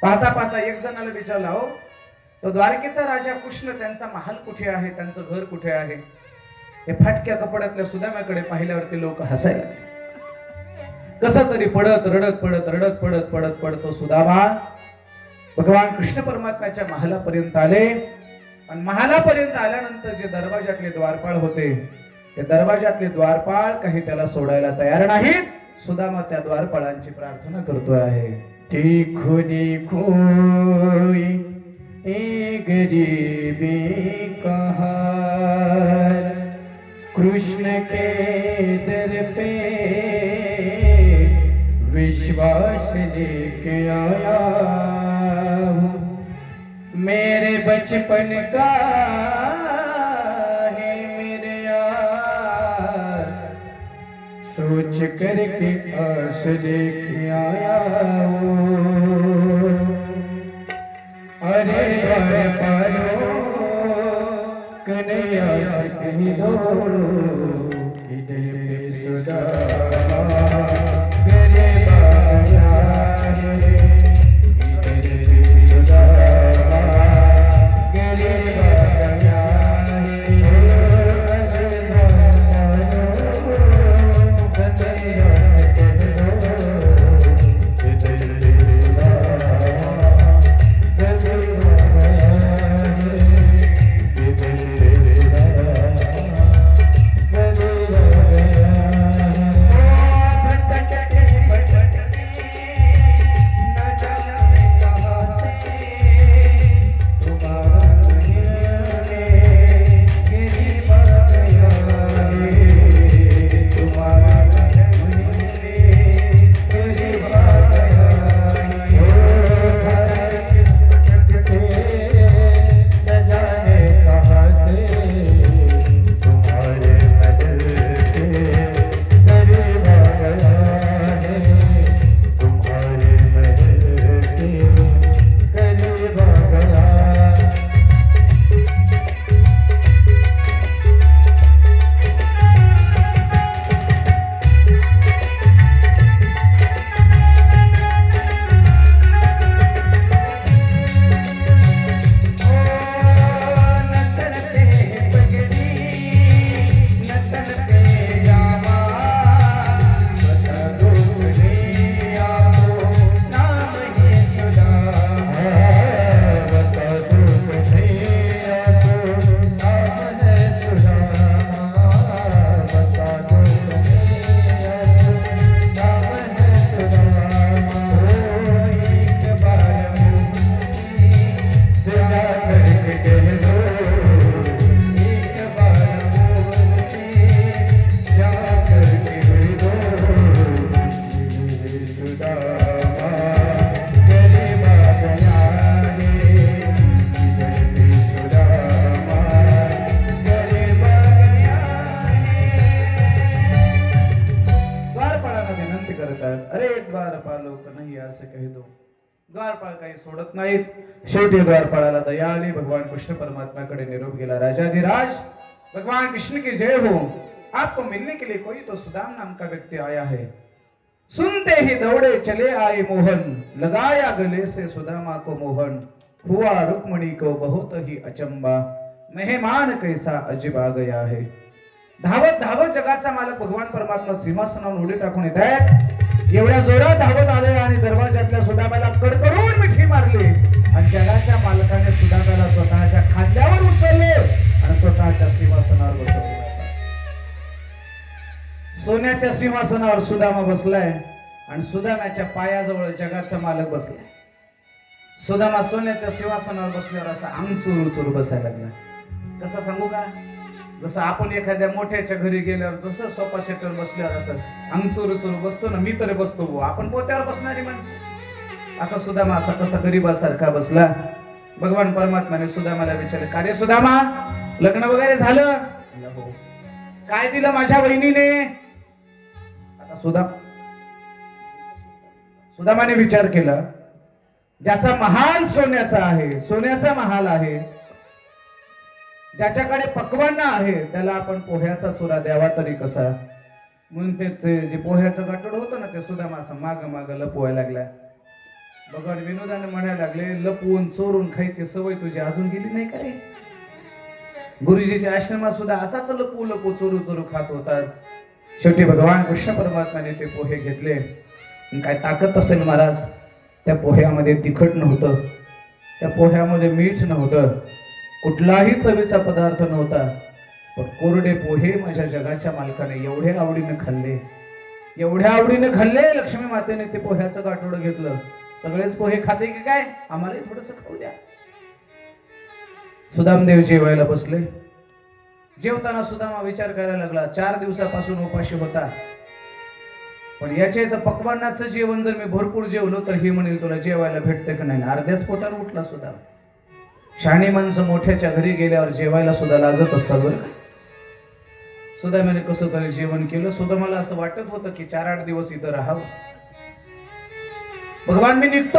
पाहता पाहता एक जणाला विचारलं, हो तो द्वारकेचा राजा कृष्ण, त्यांचा महाल कुठे आहे, त्यांचं घर कुठे आहे. हे फाटक्या कपड्यातल्या सुदामाकडे पाहिल्यावरती लोक हसायला. कसं तरी पडत रडत पडतो सुदामा भगवान कृष्ण परमात्म्याच्या महालापर्यंत आले. आणि महालापर्यंत आल्यानंतर जे दरवाजातले द्वारपाळ होते, ते दरवाजातले द्वारपाळ काही त्याला सोडायला तयार नाहीत. सुदामा त्या द्वारपाळांची प्रार्थना करतोय आहे. देखो देखो ये गरीबी का हाल, कृष्ण के दर पे विश्वास लेके आया हूँ. मेरे बचपन का है मेरे यार, सोच करके आस लेके आया हूँ. अरे द्वारपालो कन्हैया से कह दो, इधर पे सुदामा गरीब आया है. इधर पे सुदामा गरीब आया है. अरे द्वारपालो कन्हैया से कह दो, इधर पे सुदामा गरीब आया है. द्वारपाळ काही सोडत नाहीत. शेवटी द्वारपाळाला दया आली. भगवान कृष्ण परमात्मा कडे निरोप गेला. राजाधिराज भगवान कृष्ण की जय हो. आपको मिलने के लिए कोई तो सुदाम नाम का व्यक्ति आया है. सुनते ही दौड़े चले आए मोहन, लगाया गले से सुदामा को मोहन, हुआ रुक्मणी को बहुत ही अचंबा, मेहमान कैसा अजीब आ गया है. धावत धावत जगाचा मालक भगवान परमात्मा सिंहासनावर उडी टाकून येत आहे. एवढ्या जोरात धावत आले आणि दरवाजातल्या सुदामाला कडकडून मिठी मारली आणि जगाच्या मालकाने सुदामाला स्वतःच्या खांद्यावर उचलले आणि स्वतःच्या सिंहासनावर बसवले. सोन्याच्या सिंहासनावर सुदामा बसलाय आणि सुदामाच्या पायाजवळ जगाचा मालक बसलाय. सुदामा सोन्याच्या सिंहासनावर बसल्यावर असा अंग चुरू चुरू बसायला लागला. कसं सांगू का, जसं आपण एखाद्या मोठ्याच्या घरी गेल्यावर जसं सोफा सेटवर बसल्यावर असं अंग चुरू चुरू बसतो ना, मी तरी बसतो बुवा, आपण पोत्यावर बसणारी माणसं. असा सुदामा असा कसा गरीबासारखा बसला. भगवान परमात्माने सुदामाला विचारले, का रे सुदामा, लग्न वगैरे झालं? हो. काय दिलं माझ्या बहिणीने? आता सुदामाने विचार केला, ज्याचा महाल सोन्याचा आहे, सोन्याचा महाल आहे, ज्याच्याकडे पक्वाना आहे, त्याला आपण पोह्याचा चुरा द्यावा तरी कसा. म्हणून ते जे पोह्याचं गाठोड होतं ना, ते सुदामा असं माग माग लपवायला लागला. भगवान विनोदाने म्हणायला लागले, लपवून चोरून खायची सवय तुझी अजून गेली नाही का रे? गुरुजीच्या आश्रमात सुद्धा असाच लपू लपू चोरू चोरू खात होतात. शेवटी भगवान कृष्ण परमात्माने ते पोहे घेतले. काय ताकद असेल महाराज, त्या पोह्यामध्ये तिखट नव्हतं, त्या पोह्यामध्ये मीठ नव्हतं, कुठलाही चवीचा पदार्थ नव्हता, पण कोरडे पोहे माझ्या जगाच्या मालकाने एवढ्या आवडीने खाल्ले, एवढ्या आवडीने खाल्ले. लक्ष्मी मातेने ते पोह्याचं गाठोडं घेतलं. सगळेच पोहे खाते की काय, आम्हालाही थोडस खाऊ द्या. सुदामदेव जेवायला बसले. जेवताना सुदामा विचार करायला लागला, 4 दिवसापासून उपाशी होता, पण याच्या इथं पक्वानाचं जेवण जर मी भरपूर जेवलो तर ही म्हणेल तुला जेवायला भेटते का नाही. अर्ध्याच पोटावर उठला सुद्धा. शहाणी माणसं मोठ्याच्या घरी गेल्यावर जेवायला सुद्धा लाजत असतात बरं. सुदामाने कसं तरी जेवण केलं. सुदामाला असं वाटत होतं की 4-8 दिवस इथं राहावं. भगवान मी निघतो.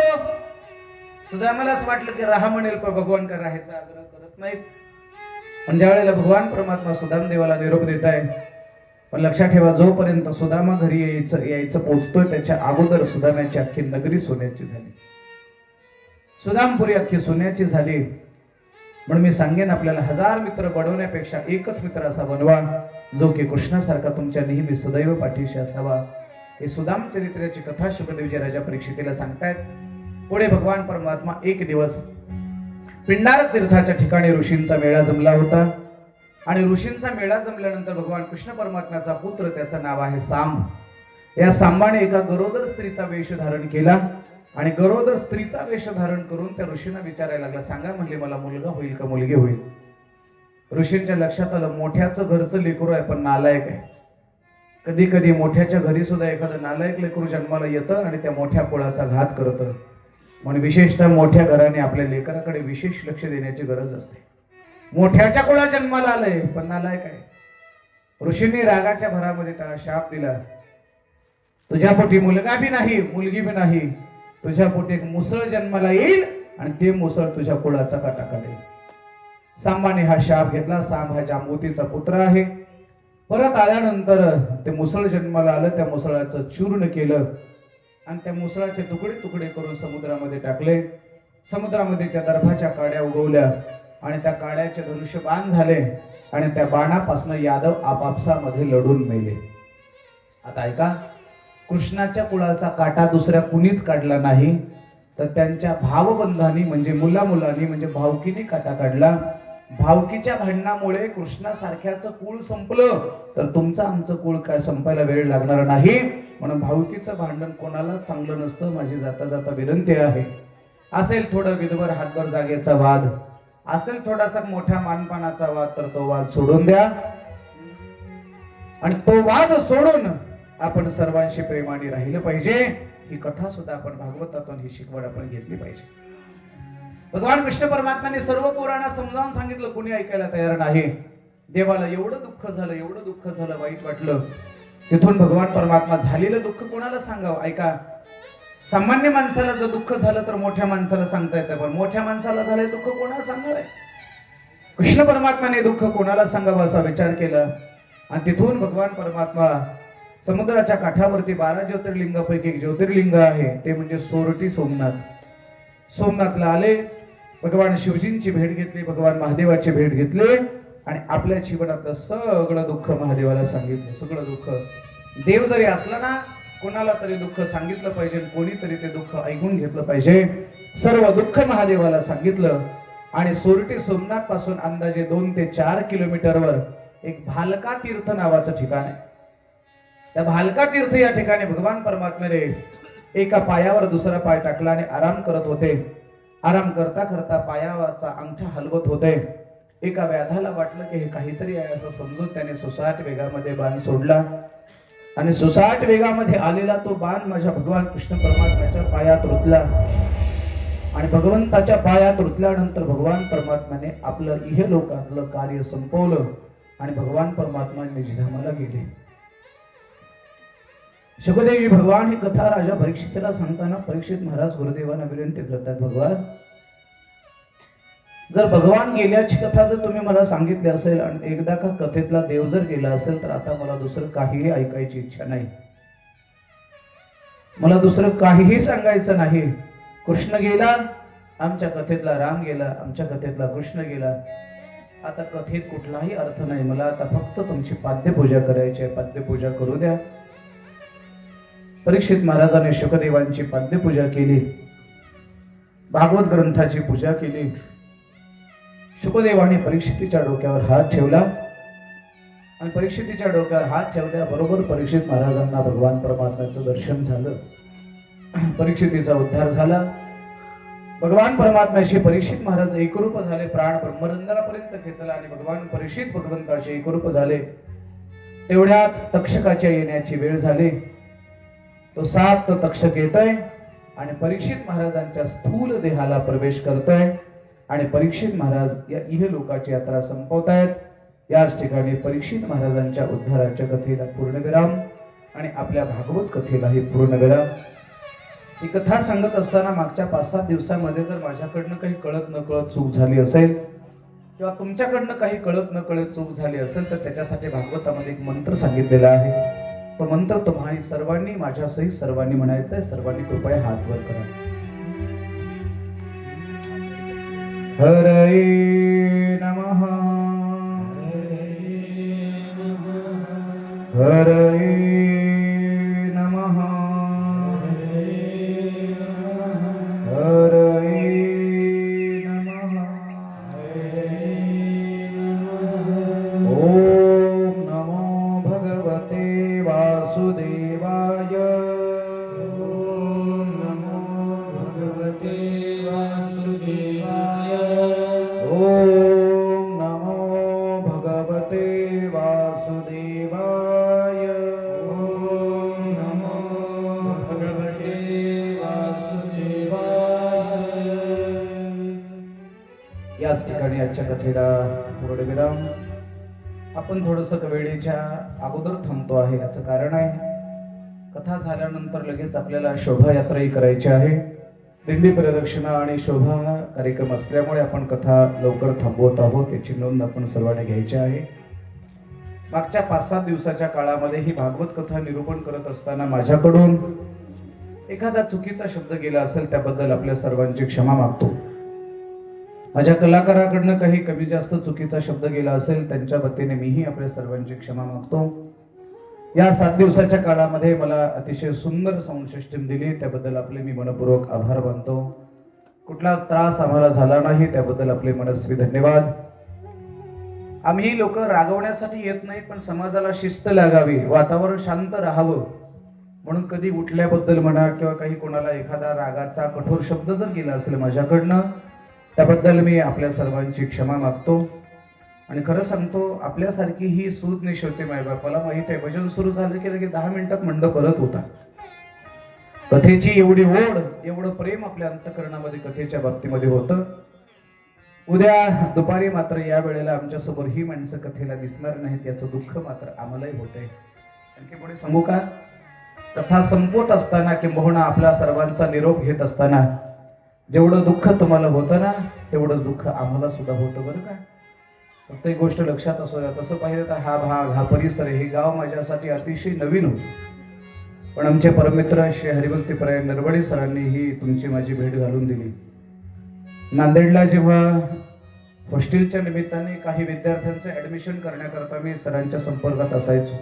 सुदामाला असं वाटलं की राहा म्हणेल, पण भगवान का राहायचा आग्रह करत नाहीत. पण ज्या वेळेला भगवान परमात्मा सुदामदेवाला निरोप देत आहे, पण लक्षात ठेवा, जोपर्यंत सुदामा घरी यायचं पोचतोय त्याच्या अगोदर सुदामाची अख्खी नगरी सोन्याची झाली. सुदामपुरी अख्खी सोन्याची झाली. म्हणून मी सांगेन, आपल्याला 1000 मित्र बनवण्यापेक्षा एकच मित्र असा बनवा जो की कृष्णासारखा तुमच्या नेहमी सदैव पाठीशी असावा. हे सुदाम चरित्राची कथा शुभदेवजी राजा परीक्षितीला सांगतायत. पुढे भगवान परमात्मा एक दिवस पिंडार तीर्थाच्या ठिकाणी ऋषींचा मेळा जमला होता. आणि ऋषींचा मेळा जमल्यानंतर भगवान कृष्ण परमात्म्याचा पुत्र, त्याचं नाव आहे सांब, या सांबाने एका गरोदर स्त्रीचा वेश धारण केला आणि गरोदर स्त्रीचा वेश धारण करून त्या ऋषींना विचारायला लागला, सांगा म्हणले मला मुलगा होईल का मुलगी होईल. ऋषींच्या लक्षात आलं, मोठ्याचं घरचं लेकरू आहे पण नालायक आहे. कधी कधी मोठ्याच्या घरी सुद्धा एखादं नालायक लेकरू जन्माला येतं आणि त्या मोठ्या कुळाचा घात करतं. म्हणून विशेषतः मोठ्या घराने आपल्या लेकराकडे विशेष लक्ष देण्याची गरज असते. मोठ्याच्या कुळा जन्माला आलंय पण नालायक आहे. ऋषींनी रागाच्या भरामध्ये त्याला शाप दिला, तुझ्या पोटी मुलगा बी नाही मुलगी बी नाही, तुझ्या पोटी एक मुसळ जन्माला येईल आणि ते मुसळ तुझ्या कुळाचा काटा काढेल. सांबाने हा शाप घेतला. सांब हा जांबुतीचा पुत्र आहे. परत आल्यानंतर ते मुसळ जन्माला आलं. त्या मुसळाचं चूर्ण केलं आणि त्या मुसळाचे तुकडे तुकडे करून समुद्रामध्ये टाकले. समुद्रामध्ये त्या दर्भाच्या काड्या उगवल्या आणि त्या काड्याचे धनुष्य बाण झाले आणि त्या बाणापासून यादव आपापसामध्ये लढून मेले. आता ऐका, कृष्णाच्या कुळाचा काटा दुसऱ्या कुणीच काढला नाही, तर त्यांच्या भावबंधांनी म्हणजे मुलामुलांनी म्हणजे भावकीने काटा काढला. भावकीच्या भांडणामुळे कृष्णासारख्याचं कुळ संपलं तर तुमचं आमचं कुळ काय संपायला वेळ लागणार नाही. म्हणून भावकीचं भांडण कोणाला चांगलं नसतं. माझी जाता जाता विनंती आहे, असेल थोडं विधवर हातभर जागेचा वाद, असेल थोडासा मोठ्या मानपानाचा वाद, तर तो वाद सोडून द्या आणि तो वाद सोडून आपण सर्वांशी प्रेमाने राहिलं पाहिजे. ही कथा सुद्धा आपण भागवतातून ही शिकवण आपण घेतली पाहिजे. भगवान कृष्ण परमात्म्याने सर्व पोरांना समजावून सांगितलं, कोणी ऐकायला तयार नाही. देवाला एवढं दुःख झालं, एवढं दुःख झालं, वाईट वाटलं. तिथून भगवान परमात्मा झालेलं दुःख कोणाला सांगावं. ऐका, सामान्य माणसाला जर दुःख झालं तर मोठ्या माणसाला सांगता येतं, पण मोठ्या माणसाला झालं दुःख कोणाला सांगावं. कृष्ण परमात्म्याने दुःख कोणाला सांगावं असा विचार केला आणि तिथून भगवान परमात्मा समुद्राच्या काठावरती 12 ज्योतिर्लिंगापैकी एक ज्योतिर्लिंग आहे, ते म्हणजे सोरटी सोमनाथ. सोमनाथला आले, भगवान शिवजींची भेट घेतली, भगवान महादेवाची भेट घेतली आणि आपल्या जीवनातलं सगळं दुःख महादेवाला सांगितलं. सगळं दुःख देव जरी असला ना, कोणाला तरी दुःख सांगितलं पाहिजे, कोणीतरी ते दुःख ऐकून घेतलं पाहिजे. सर्व दुःख महादेवाला सांगितलं आणि सोरटी सोमनाथ पासून अंदाजे 2 ते 4 किलोमीटरवर एक भालका तीर्थ नावाचं ठिकाण आहे. त्या भालका तीर्थ या ठिकाणी भगवान परमात्म्याने एका पायावर दुसरा पाय टाकला आणि आराम करत होते. आराम करता करता पायाचा अंगठा हलवत होते. एका व्याधाला वाटलं की हे काहीतरी आहे असं समजून त्याने सुसाट वेगामध्ये बाण सोडला आणि सुसाट वेगामध्ये आलेला तो बाण माझ्या भगवान कृष्ण परमात्म्याच्या पायात रुतला आणि भगवंताच्या पायात रुतल्यानंतर भगवान परमात्म्याने आपलं इहलोकातलं कार्य संपवलं आणि भगवान परमात्मा निजधामाला गेले. शुकदेवजी भगवान ही कथा राजा परीक्षितला सांगताना परीक्षित महाराज गुरुदेवांना विनंती करतात, भगवान जर भगवान गेल्याची कथा जर तुम्ही मला सांगितली असेल आणि एकदा का कथेतला देव जर गेला असेल तर आता मला दुसरं काहीही ऐकायची इच्छा नाही, मला दुसरं काहीही सांगायचं नाही. कृष्ण गेला, आमच्या कथेतला राम गेला, आमच्या कथेतला कृष्ण गेला, आता कथेत कुठलाही अर्थ नाही. मला आता फक्त तुमची पाद्यपूजा करायची आहे, पाद्यपूजा करू द्या. परीक्षित महाराजांनी शुकदेवांची पाद्यपूजा केली, भागवत ग्रंथाची पूजा केली. शुकदेवाने परीक्षितीच्या डोक्यावर हात ठेवला आणि परीक्षितीच्या डोक्यावर हात ठेवल्याबरोबर परीक्षित महाराजांना भगवान परमात्म्याचं दर्शन झालं. परीक्षितीचा उद्धार झाला. भगवान परमात्म्याशी परीक्षित महाराज एकरूप झाले, प्राण ब्रह्मरंध्रापर्यंत खेचला आणि भगवान परीक्षित भगवंताशी एकरूप झाले. तेवढ्यात तक्षकाच्या येण्याची वेळ झाली. तो साप तो तक्षक येतोय आणि परीक्षित महाराजांच्या स्थूल देहाला प्रवेश करतोय आणि परीक्षित महाराज या इहलोकाची यात्रा संपवतायत. याच ठिकाणी परीक्षित महाराजांच्या उद्धाराच्या कथेला पूर्णविराम आणि आपल्या भागवत कथेलाही पूर्णविराम. ही कथा सांगत असताना मागच्या 5-7 दिवसांमध्ये जर माझ्याकडनं काही कळत न कळत चूक झाली असेल किंवा तुमच्याकडनं काही कळत न कळत चूक झाली असेल तर त्याच्यासाठी भागवतामध्ये एक मंत्र सांगितलेला आहे. तो मंत्र तुम्हाला सर्वांनी माझ्यासहित सर्वांनी म्हणायचा आहे. सर्वांनी कृपया हात वर करा. हरये नमः, हरये नमः, हरये नमः. ओम नमो भगवते वासुदेवाय. ओम नमो भगवते वासुदेवाय. ओम नमो भगवते वासुदेवाय. ओम नमो भगवते वासुदेवाय. याच ठिकाणी आजच्या कथेला पूर्णविराम. आपण थोडस वेळेच्या अगोदर थांबतो आहे. याचं कारण आहे कथा झाल्यानंतर लगेच आपल्याला शोभायात्राही करायची आहे. दिंडी प्रदक्षिणा आणि शोभा कार्यक्रम असल्यामुळे आपण कथा लवकर थांबवत आहोत. याची नोंद आपण सर्वांनी घ्यायची आहे. मागच्या 5-7 दिवसाच्या काळामध्ये ही भागवत कथा निरूपण करत असताना माझ्याकडून एखादा चुकीचा शब्द गेला असेल त्याबद्दल आपल्या सर्वांची क्षमा मागतो. माझ्या कलाकाराकडनं काही कमी जास्त चुकीचा शब्द गेला असेल त्यांच्या वतीने मीही आपल्या सर्वांची क्षमा मागतो. या 7 दिवसाच्या काळामध्ये मला अतिशय सुंदर साऊंड सिस्टीम दिली, त्याबद्दल आपले मी मनपूर्वक आभार मानतो. कुठला त्रास आम्हाला झाला नाही त्याबद्दल आपले मनस्वी धन्यवाद. आम्ही लोक रागवण्यासाठी येत नाही, पण समाजाला शिस्त लागावी, वातावरण शांत राहावं म्हणून कधी उठल्याबद्दल म्हणा किंवा काही कोणाला एखादा रागाचा कठोर शब्द जर गेला असेल माझ्याकडनं त्याबद्दल मी आपल्या सर्वांची क्षमा मागतो. आणि खरं सांगतो आपल्यासारखी ही सूद निशोते मायबापाला माहित आहे. भजन सुरू झालं की लगेच 10 मिनिटात मंडप परत होता. कथेची एवढी ओढ एवढं प्रेम आपल्या अंतःकरणामध्ये कथेच्या बाबतीमध्ये होतं. उद्या दुपारी मात्र या वेळेला आमच्या समोर ही माणसं कथेला दिसणार नाहीत याचं दुःख मात्र आम्हालाही होतंय. आणखी पुढे सांगू का, कथा संपवत असताना किंबहुना आपल्या सर्वांचा निरोप घेत असताना जेवढं दुःख तुम्हाला होतं ना तेवढंच दुःख आम्हाला सुद्धा होतं बरं का. फक्त एक गोष्ट लक्षात असू द्या, तसं पाहिलं तर हा भाग, हा परिसर, हे गाव माझ्यासाठी अतिशय नवीन होते. पण आमचे परममित्र श्री हरिभक्तीपरायण नरवडे सरांनी ही तुमची माझी भेट घालून दिली. नांदेडला जेव्हा हॉस्टेलच्या निमित्ताने काही विद्यार्थ्यांचं ऍडमिशन करण्याकरता मी सरांच्या संपर्कात असायचो,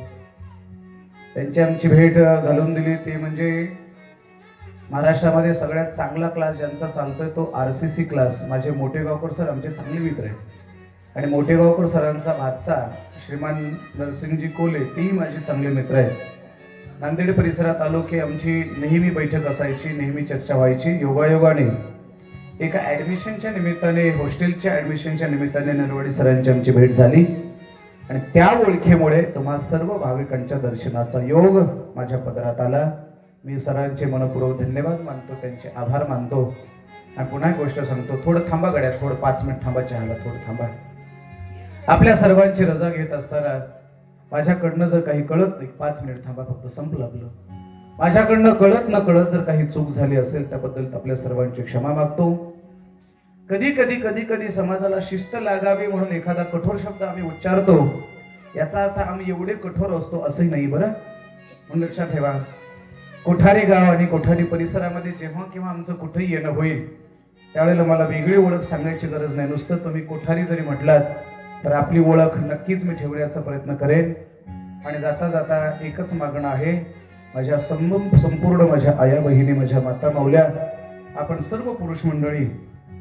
त्यांची आमची भेट घालून दिली. ते म्हणजे महाराष्ट्रामध्ये सगळ्यात चांगला क्लास ज्यांचा चालतोय तो RCC क्लास. माझे मोठेगावकर सर आमचे चांगले मित्र आहेत आणि मोठेगावकर सरांचा भाचा श्रीमान नरसिंगजी कोले तेही माझे चांगले मित्र आहेत. नांदेड परिसरात आलो की आमची नेहमी बैठक असायची, नेहमी चर्चा व्हायची. योगायोगाने एका ऍडमिशनच्या निमित्ताने, हॉस्टेलच्या ऍडमिशनच्या निमित्ताने नरवडे सरांची आमची भेट झाली आणि त्या ओळखीमुळे तुम्हा सर्व भाविकांच्या दर्शनाचा योग माझ्या पदरात आला. मी सरांचे मनपूर्वक धन्यवाद मानतो, त्यांचे आभार मानतो. आणि पुन्हा एक गोष्ट सांगतो, थोडं थांबा गड्या, थोडं 5 मिनिट थांबा, चहाला थोडं थांबा. आपल्या सर्वांची रजा घेत असताना माझ्याकडनं जर काही कळत नाही, 5 मिनिट थांबा, फक्त संपलं आपलं. माझ्याकडनं कळत न कळत जर काही चूक झाली असेल त्याबद्दल आपल्या सर्वांची क्षमा मागतो. कधी कधी समाजाला शिस्त लागावी म्हणून एखादा कठोर शब्द आम्ही उच्चारतो, याचा अर्थ आम्ही एवढे कठोर असतो असंही नाही बरं. म्हणून लक्षात ठेवा, कोठारी गाव आणि कोठारी परिसरामध्ये जेव्हा केव्हा आमचं कुठेही येणं होईल त्यावेळेला मला वेगळी ओळख सांगायची गरज नाही. नुसतं तुम्ही कोठारी जरी म्हटलात तर आपली ओळख नक्कीच मी ठेवण्याचा प्रयत्न करेन. आणि जाता जाता एकच मागणं आहे, माझ्या संपूर्ण माझ्या आया बहिणी, माझ्या माता माऊल्या, आपण सर्व पुरुष मंडळी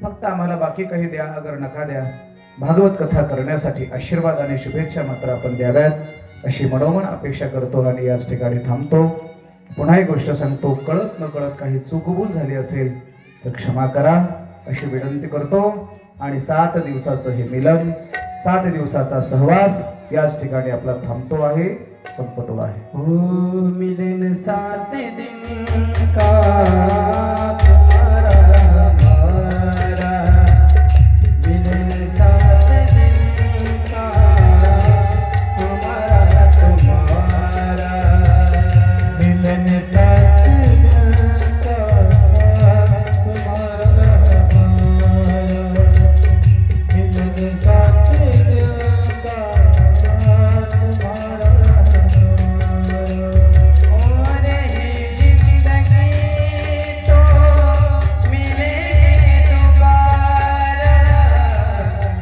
फक्त आम्हाला बाकी काही द्या अगर नका द्या, भागवत कथा करण्यासाठी आशीर्वाद आणि शुभेच्छा मात्र आपण द्याव्यात अशी मनोमन अपेक्षा करतो आणि याच ठिकाणी थांबतो. पुन्हा एक गोष्ट सांगतो, कळत न कळत काही चूकभूल झाली असेल तर क्षमा करा अशी विनंती करतो. आणि 7 दिवसाचं हे मिलन, 7 दिवसाचा सहवास याच ठिकाणी आपला थांबतो आहे, संपतो आहे. ओ मिलन 7 दिन का तुम्हारा हमारा, मिलन 7 दिन का हमारा तुम्हारा, मिलन 7 दिन का तुम्हारा हमारा, मिलन 7 दिन का तुम्हारा और ये जिंदगी तो मिले दोबारा,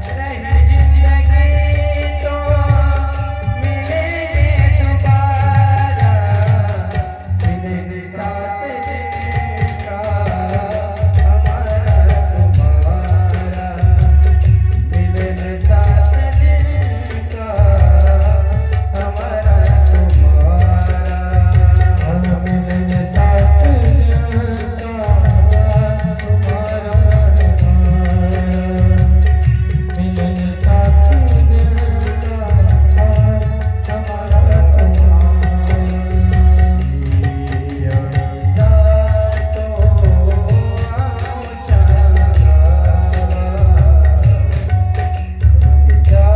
रहे जिंदगी तो मिले दोबारा, मिलन 7 दिन का हमारा तुम्हारा, मिलन 7 दिन का हमारा तुम्हारा, मिलन 7 दिन का तुम्हारा, मिलन 7 दिन का हमारा तुम्हारा, जातो आमच्या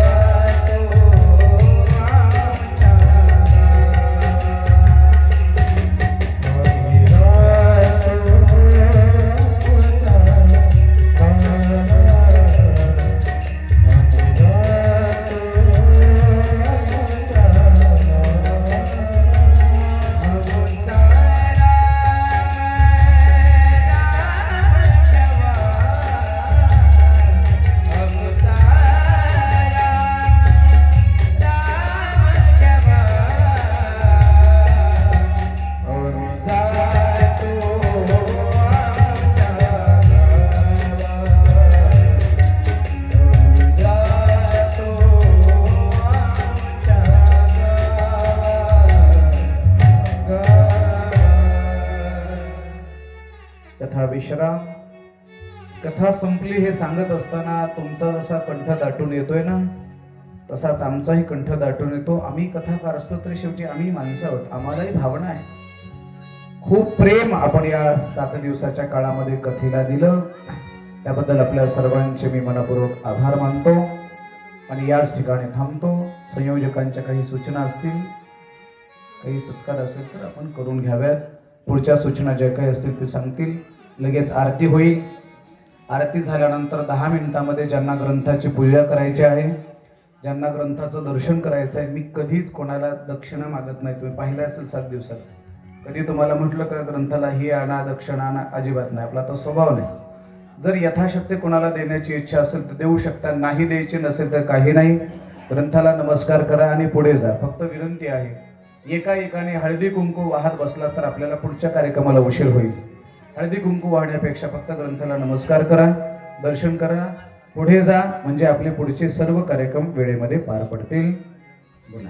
कथा विश्राम. कथा संपली हे सांगत असताना तुमचा जसा कंठ दाटून येतोय ना, तसाच आमचाही कंठ दाटून येतो. आम्ही कथाकार असलो तरी शेवटी आम्ही माणसं आहोत, आम्हालाही भावना आहे. खूप प्रेम आपण या 7 दिवसाच्या काळामध्ये कथेला दिलं, त्याबद्दल आपल्या सर्वांचे मी मनपूर्वक आभार मानतो आणि याच ठिकाणी थांबतो. संयोजकांच्या काही सूचना असतील, काही सत्कार असेल तर आपण करून घ्याव्यात. पुढच्या सूचना ज्या काही असतील ते सांगतील. लगेच आरती होईल. आरती झाल्यानंतर 10 मिनिटांमध्ये ज्यांना ग्रंथाची पूजा करायची आहे ज्यांना ग्रंथाचं दर्शन करायचं आहे, मी कधीच कोणाला दक्षिणा मागत नाही. तुम्ही पाहिलं असेल 7 दिवसात कधी तुम्हाला म्हटलं का ग्रंथाला ही आणा दक्षिणा आणा? अजिबात नाही. आपला तो स्वभाव नाही. जर यथाशक्ती कोणाला देण्याची इच्छा असेल तर देऊ शकता, नाही द्यायची नसेल तर काही नाही. ग्रंथाला नमस्कार करा आणि पुढे जा. फक्त विनंती आहे, एकाने हळदी कुंकू वाहत बसला तर आपल्याला पुढच्या कार्यक्रमाला उशीर होईल. हळदी कुंकू वाहण्यापेक्षा फक्त ग्रंथाला नमस्कार करा, दर्शन करा, पुढे जा, म्हणजे आपले पुढचे सर्व कार्यक्रम वेळेमध्ये पार पडतील. बोला.